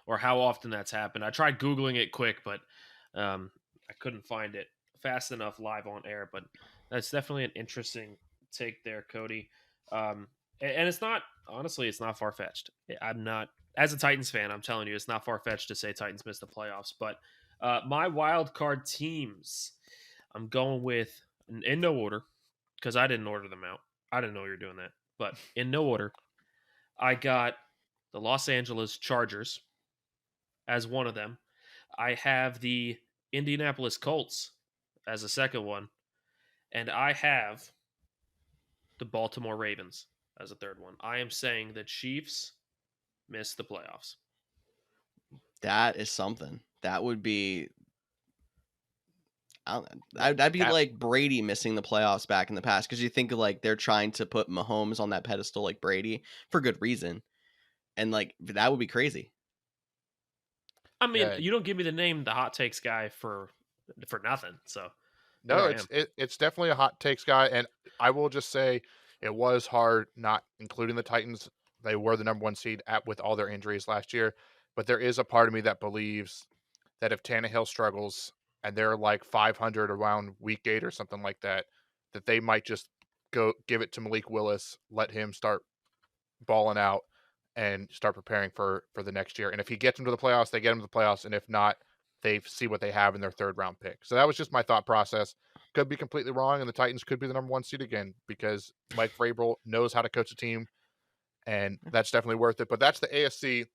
or how often that's happened. I tried Googling it quick, but I couldn't find it fast enough live on air. But that's definitely an interesting take there, Cody. And it's not, honestly, it's not far fetched. I'm not, as a Titans fan, I'm telling you, it's not far fetched to say Titans missed the playoffs. But my wild card teams, I'm going with, in no order, because I didn't order them out. I didn't know you were doing that. But in no order, I got the Los Angeles Chargers as one of them. I have the Indianapolis Colts as a second one. And I have the Baltimore Ravens as a third one. I am saying the Chiefs miss the playoffs. That is something. That would be. I don't know. That'd be like Brady missing the playoffs back in the past, because you think like they're trying to put Mahomes on that pedestal like Brady for good reason, and like that would be crazy. I mean, you don't give me the name the hot takes guy for nothing. So no, it's definitely a hot takes guy, and I will just say it was hard not including the Titans. They were the number 1 seed with all their injuries last year, but there is a part of me that believes that if Tannehill struggles and they're like 500 around week 8 or something like that, that they might just go give it to Malik Willis, let him start balling out and start preparing for the next year. And if he gets them to the playoffs, they get him to the playoffs. And if not, they see what they have in their 3rd round pick. So that was just my thought process. Could be completely wrong, and the Titans could be the number 1 seed again because Mike Vrabel knows how to coach a team, and that's definitely worth it. But that's the AFC.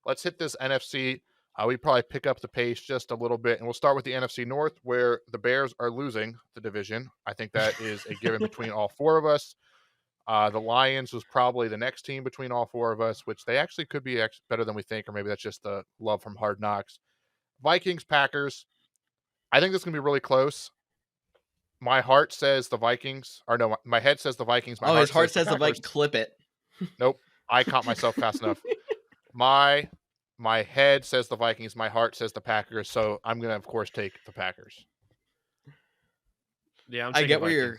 Let's hit this NFC. We probably pick up the pace just a little bit, and we'll start with the NFC North, where the Bears are losing the division. I think that is a given between all 4 of us. The Lions was probably the next team between all 4 of us, which they actually could be better than we think, or maybe that's just the love from Hard Knocks. Vikings, Packers. I think this is going to be really close. My heart says the Vikings. Or no, my head says the Vikings. My his heart says the Vikings. Clip it. Nope. I caught myself fast enough. My head says the Vikings. My heart says the Packers. So I'm going to, of course, take the Packers. Yeah, I get Vikings. Where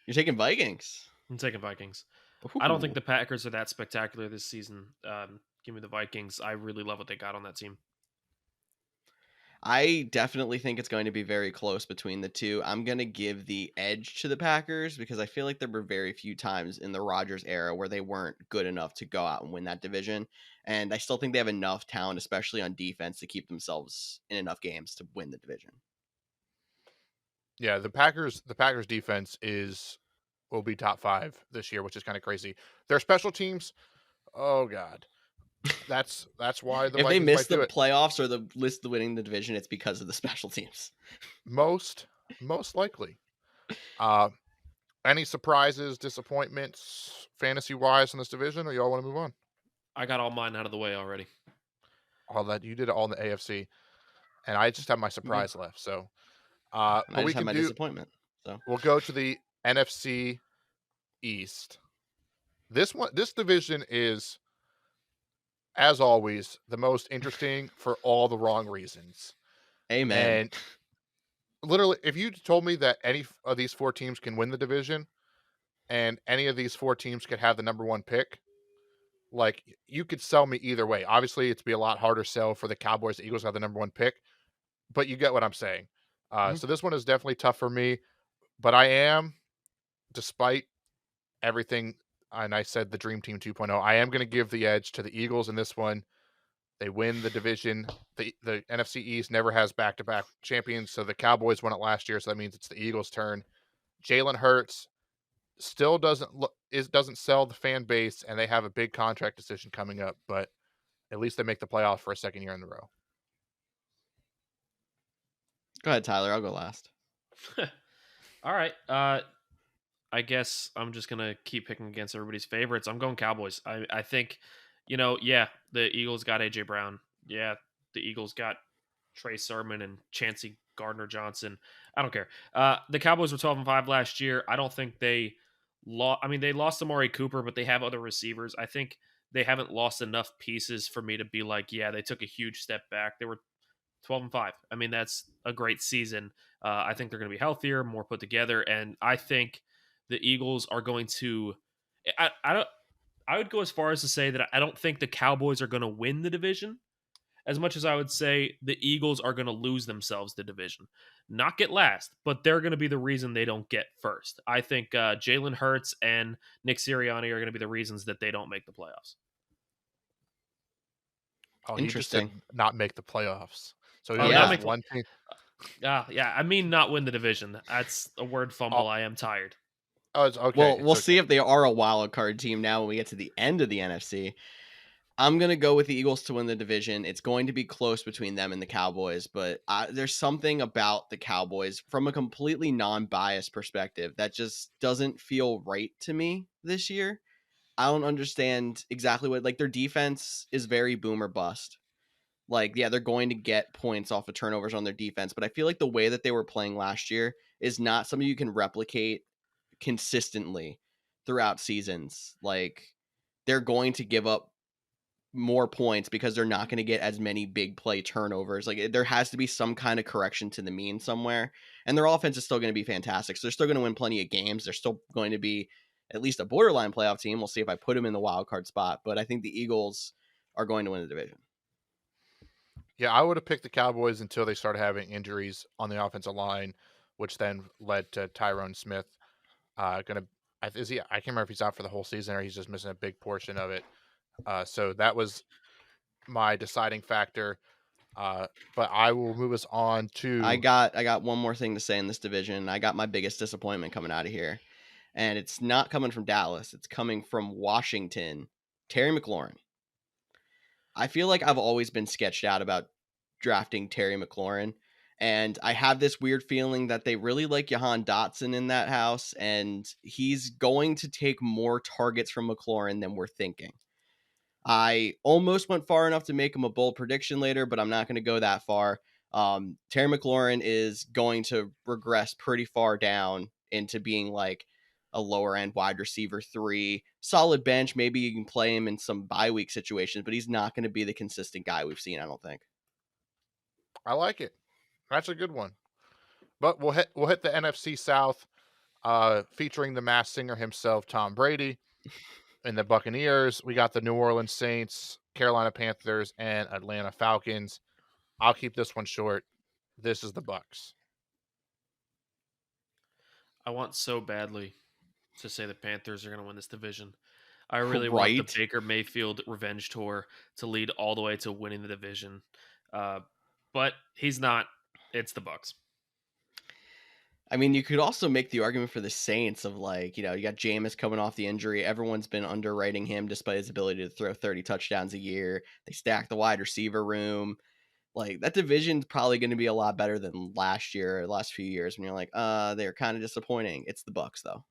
you're taking Vikings. I'm taking Vikings. Ooh. I don't think the Packers are that spectacular this season. Give me the Vikings. I really love what they got on that team. I definitely think it's going to be very close between the two. I'm going to give the edge to the Packers because I feel like there were very few times in the Rodgers era where they weren't good enough to go out and win that division. And I still think they have enough talent, especially on defense, to keep themselves in enough games to win the division. Yeah, the Packers defense will be top 5 this year, which is kind of crazy. Their special teams, oh God. That's why the if Vikings they miss the it. playoffs or the list of winning the division, it's because of the special teams. Most likely. Any surprises, disappointments, fantasy wise in this division, or y'all want to move on? I got all mine out of the way already. All that you did it all in the AFC, and I just have my surprise left. So, but I just have my disappointment. So we'll go to the NFC East. This division is as always, the most interesting for all the wrong reasons. Amen. And literally, if you told me that any of these 4 teams can win the division and any of these 4 teams could have the number 1 pick, like, you could sell me either way. Obviously, it'd be a lot harder sell for the Cowboys. The Eagles have the number 1 pick, but you get what I'm saying. Mhm. So this one is definitely tough for me, but I am, despite everything, and I said the Dream Team 2.0, I am going to give the edge to the Eagles in this one. They win the division. The NFC East never has back-to-back champions, so the Cowboys won it last year, so that means it's the Eagles' turn. Jalen Hurts still doesn't sell the fan base, and they have a big contract decision coming up, but at least they make the playoffs for a second year in a row. Go ahead, Tyler. I'll go last. All right. I guess I'm just gonna keep picking against everybody's favorites. I'm going Cowboys. I think, yeah, the Eagles got AJ Brown. Yeah, the Eagles got Trey Sermon and Chancey Gardner Johnson. I don't care. The Cowboys were 12-5 last year. I don't think they lost. I mean, they lost Amari Cooper, but they have other receivers. I think they haven't lost enough pieces for me to be like, yeah, they took a huge step back. They were 12-5. I mean, that's a great season. I think they're going to be healthier, more put together, and I think the Eagles are going to. I don't. I would go as far as to say that I don't think the Cowboys are going to win the division, as much as I would say the Eagles are going to lose themselves the division, not get last, but they're going to be the reason they don't get first. I think Jalen Hurts and Nick Sirianni are going to be the reasons that they don't make the playoffs. Oh, he just said Interesting. not make the playoffs. So he Oh, only yeah. not has make. one team. Yeah. I mean, not win the division. That's a word fumble. Oh, I am tired. it's okay. Well, we'll It's see okay. if they are a wild card team now when we get to the end of the NFC. I'm going to go with the Eagles to win the division. It's going to be close between them and the Cowboys, but there's something about the Cowboys from a completely non-biased perspective that just doesn't feel right to me this year. I don't understand exactly what, like, their defense is very boom or bust. Like, yeah, they're going to get points off of turnovers on their defense, but I feel like the way that they were playing last year is not something you can replicate consistently throughout seasons. Like, they're going to give up more points because they're not going to get as many big play turnovers. Like, there has to be some kind of correction to the mean somewhere. And their offense is still going to be fantastic. So they're still going to win plenty of games. They're still going to be at least a borderline playoff team. We'll see if I put them in the wild card spot, but I think the Eagles are going to win the division. Yeah, I would have picked the Cowboys until they started having injuries on the offensive line, which then led to Tyrone Smith. Gonna is he? I can't remember if he's out for the whole season or he's just missing a big portion of it. So that was my deciding factor. But I will move us on to. I got one more thing to say in this division. I got my biggest disappointment coming out of here. And it's not coming from Dallas. It's coming from Washington. Terry McLaurin. I feel like I've always been sketched out about drafting Terry McLaurin. And I have this weird feeling that they really like Jahan Dotson in that house. And he's going to take more targets from McLaurin than we're thinking. I almost went far enough to make him a bold prediction later, but I'm not going to go that far. Terry McLaurin is going to regress pretty far down into being like a lower end wide receiver 3, solid bench. Maybe you can play him in some bye week situations, but he's not going to be the consistent guy we've seen, I don't think. I like it. That's a good one. But we'll hit the NFC South, featuring the Masked Singer himself, Tom Brady. In the Buccaneers, we got the New Orleans Saints, Carolina Panthers, and Atlanta Falcons. I'll keep this one short. This is the Bucs. I want so badly to say the Panthers are going to win this division. I really want the Right? Baker Mayfield revenge tour to lead all the way to winning the division, but he's not. It's the Bucs. I mean, you could also make the argument for the Saints of like, you got Jameis coming off the injury. Everyone's been underwriting him despite his ability to throw 30 touchdowns a year. They stack the wide receiver room. Like, that division's probably going to be a lot better than last year, last few years when you're like, they're kind of disappointing. It's the Bucs though.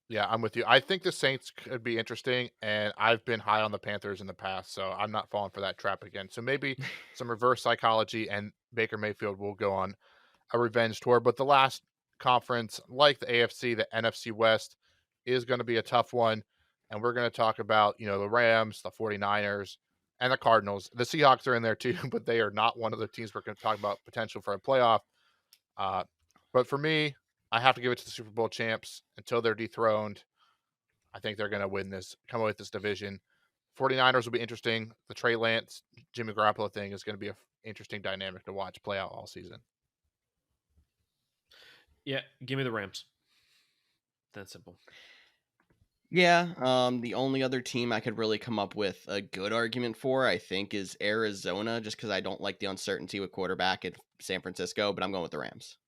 Yeah, I'm with you. I think the Saints could be interesting, and I've been high on the Panthers in the past, so I'm not falling for that trap again. So maybe some reverse psychology, and Baker Mayfield will go on a revenge tour. But the last conference, like the AFC, the NFC West, is going to be a tough one. and we're going to talk about, the Rams, the 49ers, and the Cardinals. The Seahawks are in there too, but they are not one of the teams we're going to talk about potential for a playoff. Uh, but for me, I have to give it to the Super Bowl champs until they're dethroned. I think they're going to come away with this division. 49ers will be interesting. The Trey Lance, Jimmy Garoppolo thing is going to be an interesting dynamic to watch play out all season. Yeah, give me the Rams. That's simple. Yeah, the only other team I could really come up with a good argument for, I think, is Arizona, just because I don't like the uncertainty with quarterback at San Francisco, but I'm going with the Rams.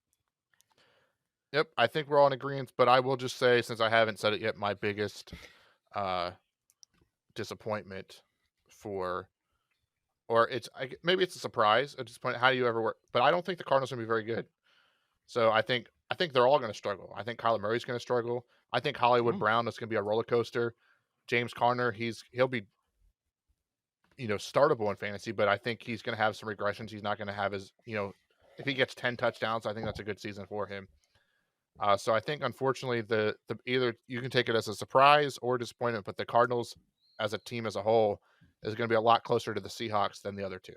Yep, I think we're all in agreement, but I will just say, since I haven't said it yet, my biggest disappointment maybe it's a surprise at this point. How do you ever work? But I don't think the Cardinals are going to be very good. So I think they're all going to struggle. I think Kyler Murray's going to struggle. I think Hollywood Brown is going to be a roller coaster. James Conner, he'll be startable in fantasy, but I think he's going to have some regressions. He's not going to have if he gets 10 touchdowns, I think that's a good season for him. So I think, unfortunately, the either you can take it as a surprise or disappointment, but the Cardinals as a team as a whole is going to be a lot closer to the Seahawks than the other two.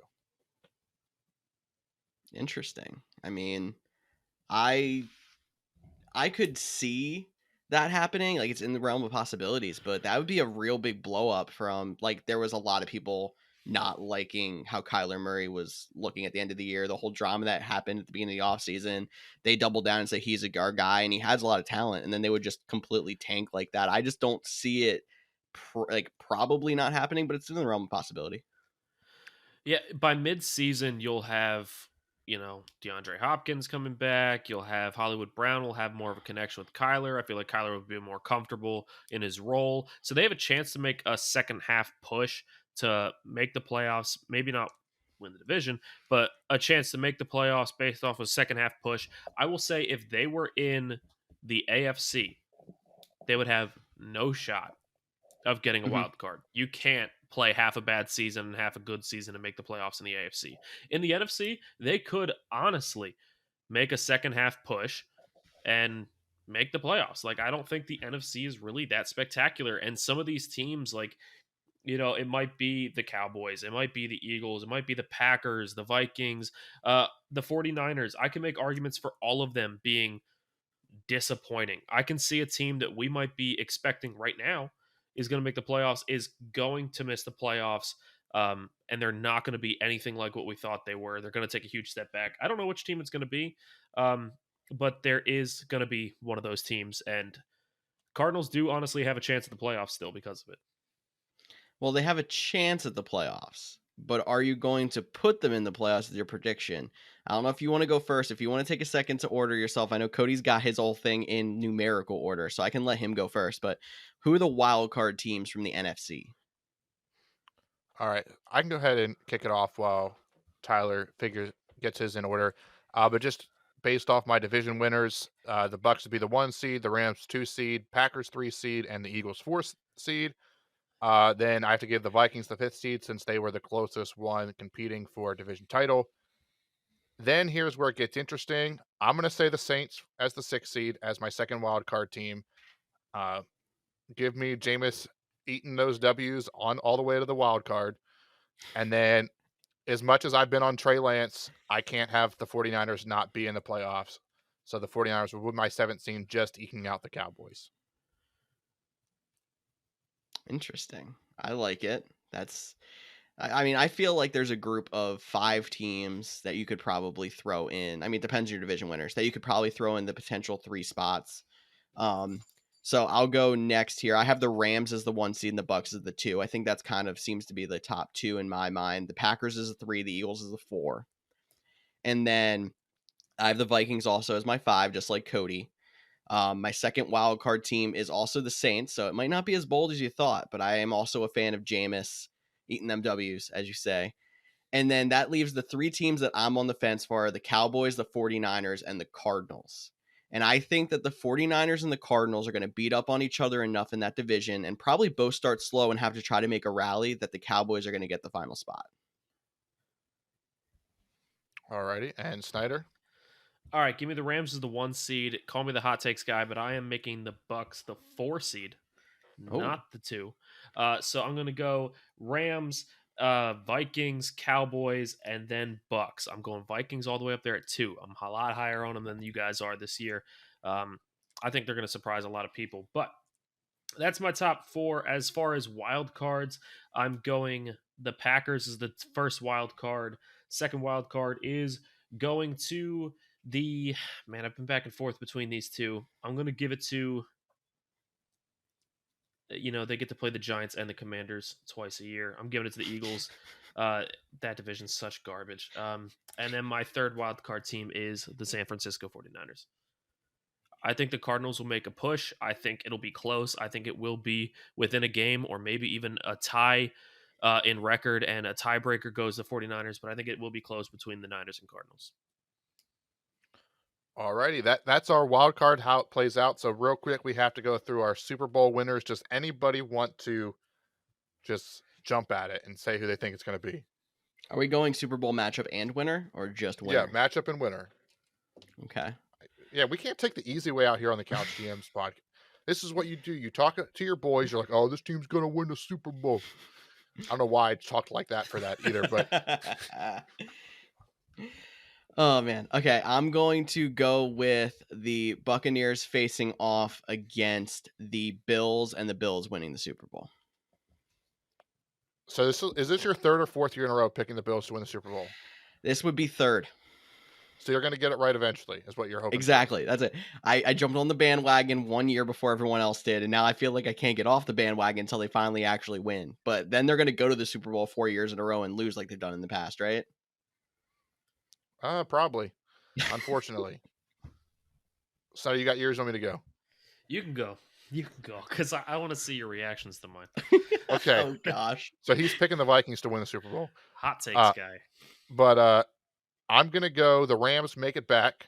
Interesting. I mean, I could see that happening. Like, it's in the realm of possibilities, but that would be a real big blow up from, like, there was a lot of people not liking how Kyler Murray was looking at the end of the year, the whole drama that happened at the beginning of the offseason. They doubled down and say he's our guy and he has a lot of talent, and then they would just completely tank like that. I just don't see it probably not happening, but it's in the realm of possibility. Yeah, by mid-season, you'll have, DeAndre Hopkins coming back. You'll have Hollywood Brown will have more of a connection with Kyler. I feel like Kyler will be more comfortable in his role. So they have a chance to make a second half push to make the playoffs. Maybe not win the division, but a chance to make the playoffs based off a second half push. I will say if they were in the AFC, they would have no shot of getting a wild card. You can't play half a bad season and half a good season and make the playoffs in the AFC. In the NFC, they could honestly make a second half push and make the playoffs. Like, I don't think the NFC is really that spectacular. And some of these teams, like, it might be the Cowboys, it might be the Eagles, it might be the Packers, the Vikings, the 49ers. I can make arguments for all of them being disappointing. I can see a team that we might be expecting right now is going to make the playoffs is going to miss the playoffs, and they're not going to be anything like what we thought they were. They're going to take a huge step back. I don't know which team it's going to be, but there is going to be one of those teams, and Cardinals do honestly have a chance at the playoffs still because of it. Well, they have a chance at the playoffs, but are you going to put them in the playoffs as your prediction? I don't know if you want to go first. If you want to take a second to order yourself, I know Cody's got his whole thing in numerical order, so I can let him go first. But who are the wild card teams from the NFC? All right, I can go ahead and kick it off while Tyler gets his in order. But just based off my division winners, the Bucks would be the 1 seed, the Rams 2 seed, Packers 3 seed, and the Eagles 4 seed. Then I have to give the Vikings the 5th seed since they were the closest one competing for a division title. Then here's where it gets interesting. I'm going to say the Saints as the 6th seed as my second wild card team. Give me Jameis eating those W's on all the way to the wild card. And then as much as I've been on Trey Lance, I can't have the 49ers not be in the playoffs. So the 49ers will win my 7th seed, just eking out the Cowboys. Interesting. I like it. I mean, I feel like there's a group of 5 teams that you could probably throw in. I mean, it depends on your division winners that you could probably throw in the potential 3 spots. So I'll go next here. I have the Rams as the 1 seed and the Bucks as the 2. I think that's kind of seems to be the top 2 in my mind. The Packers is the 3, the Eagles is the 4. And then I have the Vikings also as my 5, just like Cody. My second wild card team is also the Saints, so it might not be as bold as you thought, but I am also a fan of Jameis eating them W's, as you say. And then that leaves the 3 teams that I'm on the fence for: the Cowboys, the 49ers, and the Cardinals. And I think that the 49ers and the Cardinals are going to beat up on each other enough in that division and probably both start slow and have to try to make a rally that the Cowboys are going to get the final spot. Alrighty, and Snyder? All right, give me the Rams as the 1 seed. Call me the hot takes guy, but I am making the Bucks the 4 seed. not the 2. So I'm going to go Rams, Vikings, Cowboys, and then Bucks. I'm going Vikings all the way up there at 2. I'm a lot higher on them than you guys are this year. I think they're going to surprise a lot of people, but that's my top 4. As far as wild cards, I'm going the Packers is the first wild card. Second wild card is going to the man. I've been back and forth between these two. I'm going to give it to they get to play the Giants and the Commanders twice a year. I'm giving it to the Eagles. That division's such garbage. And then my third wild card team is the San Francisco 49ers. I think the Cardinals will make a push. I think it'll be close. I think it will be within a game or maybe even a tie in record, and a tiebreaker goes to 49ers, but I think it will be close between the Niners and Cardinals. Alrighty, that's our wild card, how it plays out. So real quick, we have to go through our Super Bowl winners. Just anybody want to just jump at it and say who they think it's going to be? Are we going Super Bowl matchup and winner, or just winner? Yeah, matchup and winner. Okay. Yeah, we can't take the easy way out here on the Couch GMs podcast. This is what you do. You talk to your boys. You're like, oh, this team's going to win the Super Bowl. I don't know why I talked like that for that either, but... Oh, man. Okay, I'm going to go with the Buccaneers facing off against the Bills, and the Bills winning the Super Bowl. So is this your third or fourth year in a row picking the Bills to win the Super Bowl? This would be third. So you're going to get it right eventually, is what you're hoping. Exactly. That's it. I jumped on the bandwagon 1 year before everyone else did, and now I feel like I can't get off the bandwagon until they finally actually win. But then they're going to go to the Super Bowl 4 years in a row and lose like they've done in the past, right? Probably. Unfortunately. So you got yours on me to go. You can go. You can go, because I want to see your reactions to mine. Okay. Oh, gosh. So he's picking the Vikings to win the Super Bowl. Hot takes guy. But I'm going to go the Rams make it back.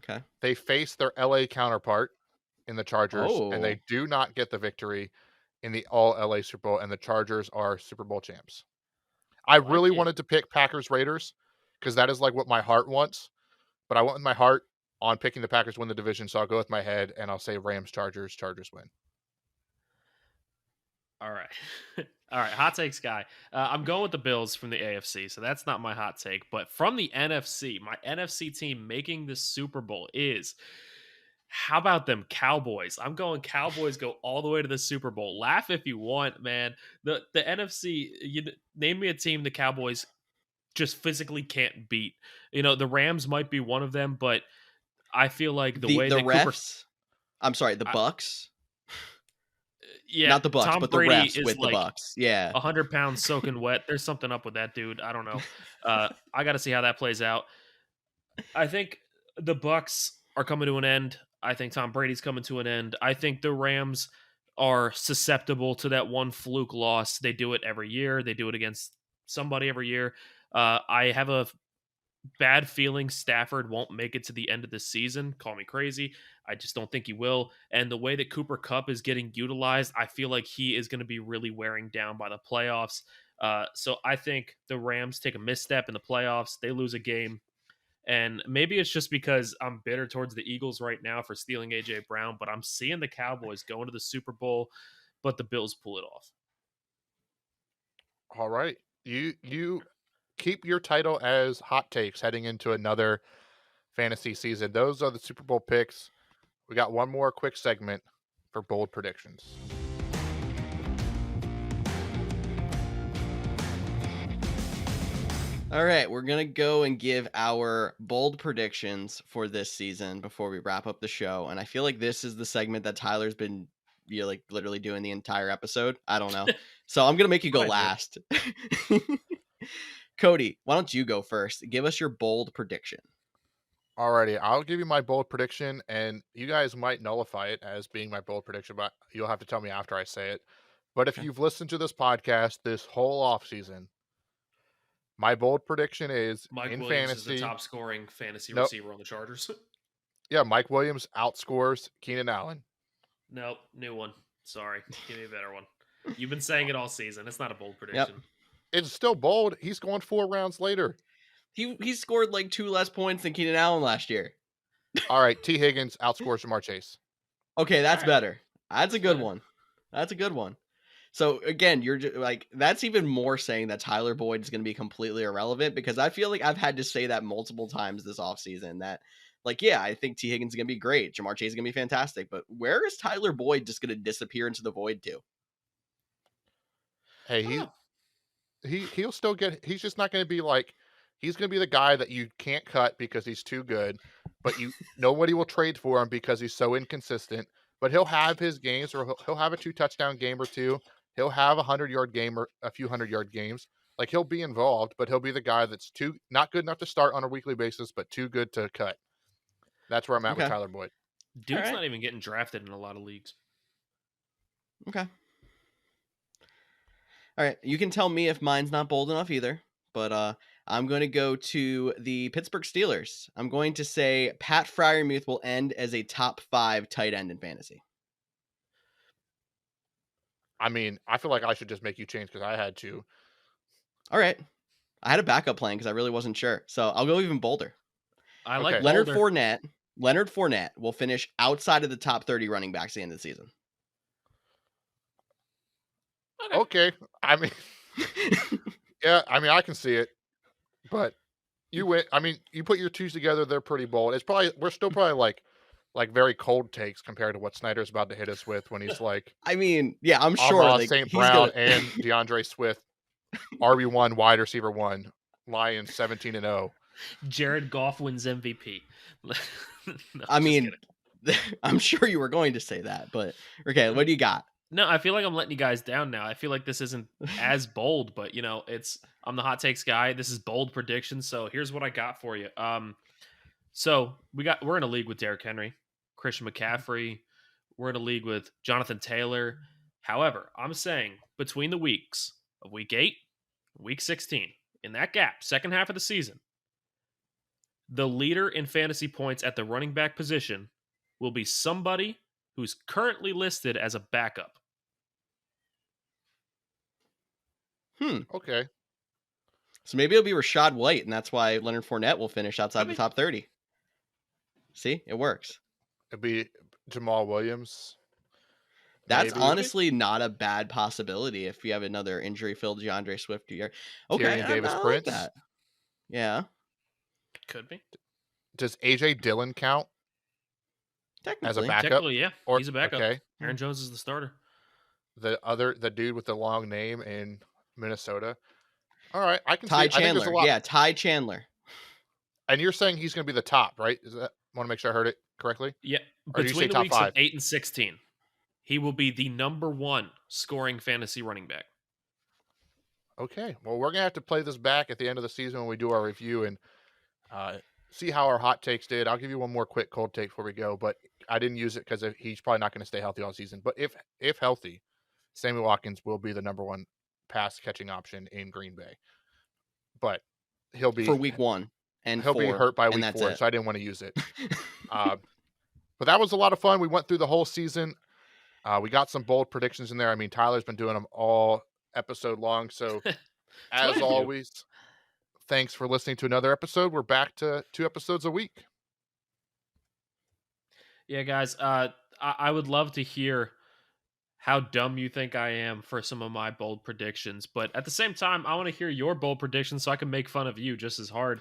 Okay. They face their LA counterpart in the Chargers, and they do not get the victory in the all LA Super Bowl, and the Chargers are Super Bowl champs. I really wanted to pick Packers Raiders because that is like what my heart wants, but I went with my heart on picking the Packers win the division, so I'll go with my head and I'll say Rams Chargers win. All right. All right, hot takes guy. I'm going with the Bills from the AFC, so that's not my hot take. But from the NFC, my NFC team making the Super Bowl is, how about them Cowboys? I'm going Cowboys go all the way to the Super Bowl. Laugh if you want, man. The NFC, name me a team the Cowboys just physically can't beat. The Rams might be one of them, but I feel like the way the that refs. I'm sorry, the Bucks. Yeah, not the Bucks, Tom but Brady the refs is with like the Bucks. Yeah, 100 pounds soaking wet. There's something up with that dude. I don't know. I got to see how that plays out. I think the Bucks are coming to an end. I think Tom Brady's coming to an end. I think the Rams are susceptible to that one fluke loss. They do it every year. They do it against somebody every year. I have a bad feeling Stafford won't make it to the end of the season. Call me crazy. I just don't think he will. And the way that Cooper Kupp is getting utilized, I feel like he is going to be really wearing down by the playoffs. So I think the Rams take a misstep in the playoffs. They lose a game. And maybe it's just because I'm bitter towards the Eagles right now for stealing A.J. Brown, but I'm seeing the Cowboys going to the Super Bowl, but the Bills pull it off. All right. You keep your title as hot takes heading into another fantasy season. Those are the Super Bowl picks. We got one more quick segment for bold predictions. All right, we're going to go and give our bold predictions for this season before we wrap up the show. And I feel like this is the segment that Tyler's been like literally doing the entire episode. I don't know. So I'm going to make you go last. Cody, why don't you go first? Give us your bold prediction. Alrighty, I'll give you my bold prediction, and you guys might nullify it as being my bold prediction, but you'll have to tell me after I say it. But if you've listened to this podcast this whole offseason, my bold prediction is Mike in Williams fantasy, is the top scoring fantasy receiver on the Chargers. Yeah, Mike Williams outscores Keenan Allen. Nope, new one. Sorry, give me a better one. You've been saying it all season. It's not a bold prediction. Yep. It's still bold. He's going 4 rounds later. He scored like 2 less points than Keenan Allen last year. All right, T. Higgins outscores Jamar Chase. Okay, that's better. That's a good one. That's a good one. So again, you're just, like, that's even more saying that Tyler Boyd is going to be completely irrelevant, because I feel like I've had to say that multiple times this offseason that, like, yeah, I think T. Higgins is going to be great. Jamar Chase is going to be fantastic. But where is Tyler Boyd just going to disappear into the void to? Hey, he'll still get. He's just not going to be like. He's going to be the guy that you can't cut because he's too good, but nobody will trade for him because he's so inconsistent. But he'll have his games, or he'll have a 2-touchdown game or two. He'll have a 100-yard game or a few 100-yard games. Like, he'll be involved, but he'll be the guy that's not good enough to start on a weekly basis, but too good to cut. That's where I'm at with Okay. Tyler Boyd. Dude's Alright. not even getting drafted in a lot of leagues. Okay. All right. You can tell me if mine's not bold enough either, but I'm going to go to the Pittsburgh Steelers. I'm going to say Pat Freiermuth will end as a top 5 tight end in fantasy. I mean, I feel like I should just make you change because I had to. All right. I had a backup plan because I really wasn't sure. So I'll go even bolder. I Okay. like Leonard Boulder. Fournette will finish outside of the top 30 running backs at the end of the season. Okay. I mean, yeah, I mean, I can see it, but you win. I mean, you put your twos together, they're pretty bold. We're still probably like very cold takes compared to what Snyder's about to hit us with when he's like, I mean, yeah, I'm sure. Like, St. he's Brown gonna... and DeAndre Swift, RB1, wide receiver 1, Lions 17-0. Jared Goff wins MVP. No, I just mean, kidding. I'm sure you were going to say that, but okay, what do you got? No, I feel like I'm letting you guys down now. I feel like this isn't as bold, but I'm the hot takes guy. This is bold predictions. So here's what I got for you. So we're in a league with Derrick Henry, Christian McCaffrey. We're in a league with Jonathan Taylor. However, I'm saying between the weeks of week 8, week 16, in that gap, second half of the season, the leader in fantasy points at the running back position will be somebody who's currently listed as a backup. Okay. So maybe it'll be Rashad White, and that's why Leonard Fournette will finish outside the top 30. See, it works. It'd be Jamal Williams. That's maybe. honestly not a bad possibility if you have another injury-filled DeAndre Swift year. Okay, Tyrion Davis I Prince. like that. Yeah, Could be. Does AJ Dillon count technically. as a backup? Technically, yeah. Or, He's a backup. Okay. Aaron Jones is the starter. The dude with the long name in Minnesota. All right, I can Ty see. I think there's Chandler. a lot. Yeah, Ty Chandler. And you're saying he's going to be the top, right? I want to make sure I heard it correctly. Yeah. Or did you say Between the top weeks 5? of 8 and 16, he will be the number 1 scoring fantasy running back. Okay. Well, we're going to have to play this back at the end of the season when we do our review and see how our hot takes did. I'll give you one more quick cold take before we go, but I didn't use it because he's probably not going to stay healthy all season. But if healthy, Sammy Watkins will be the number 1 pass catching option in Green Bay. But he'll be for week 1 and he'll 4, be hurt by week 4, so I didn't want to use it. But that was a lot of fun. We went through the whole season. We got some bold predictions in there. I mean, Tyler's been doing them all episode long. So as always, thanks for listening to another episode. We're back to 2 episodes a week. Yeah, guys, I would love to hear how dumb you think I am for some of my bold predictions. But at the same time, I want to hear your bold predictions so I can make fun of you just as hard.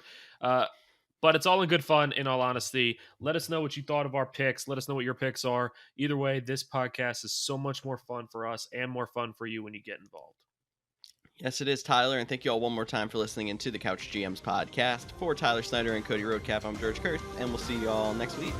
But it's all in good fun, in all honesty. Let us know what you thought of our picks. Let us know what your picks are. Either way, this podcast is so much more fun for us and more fun for you when you get involved. Yes, it is, Tyler, and thank you all one more time for listening into the Couch GMs podcast. For Tyler Snyder and Cody Roadcap, I'm George Kerth, and we'll see you all next week.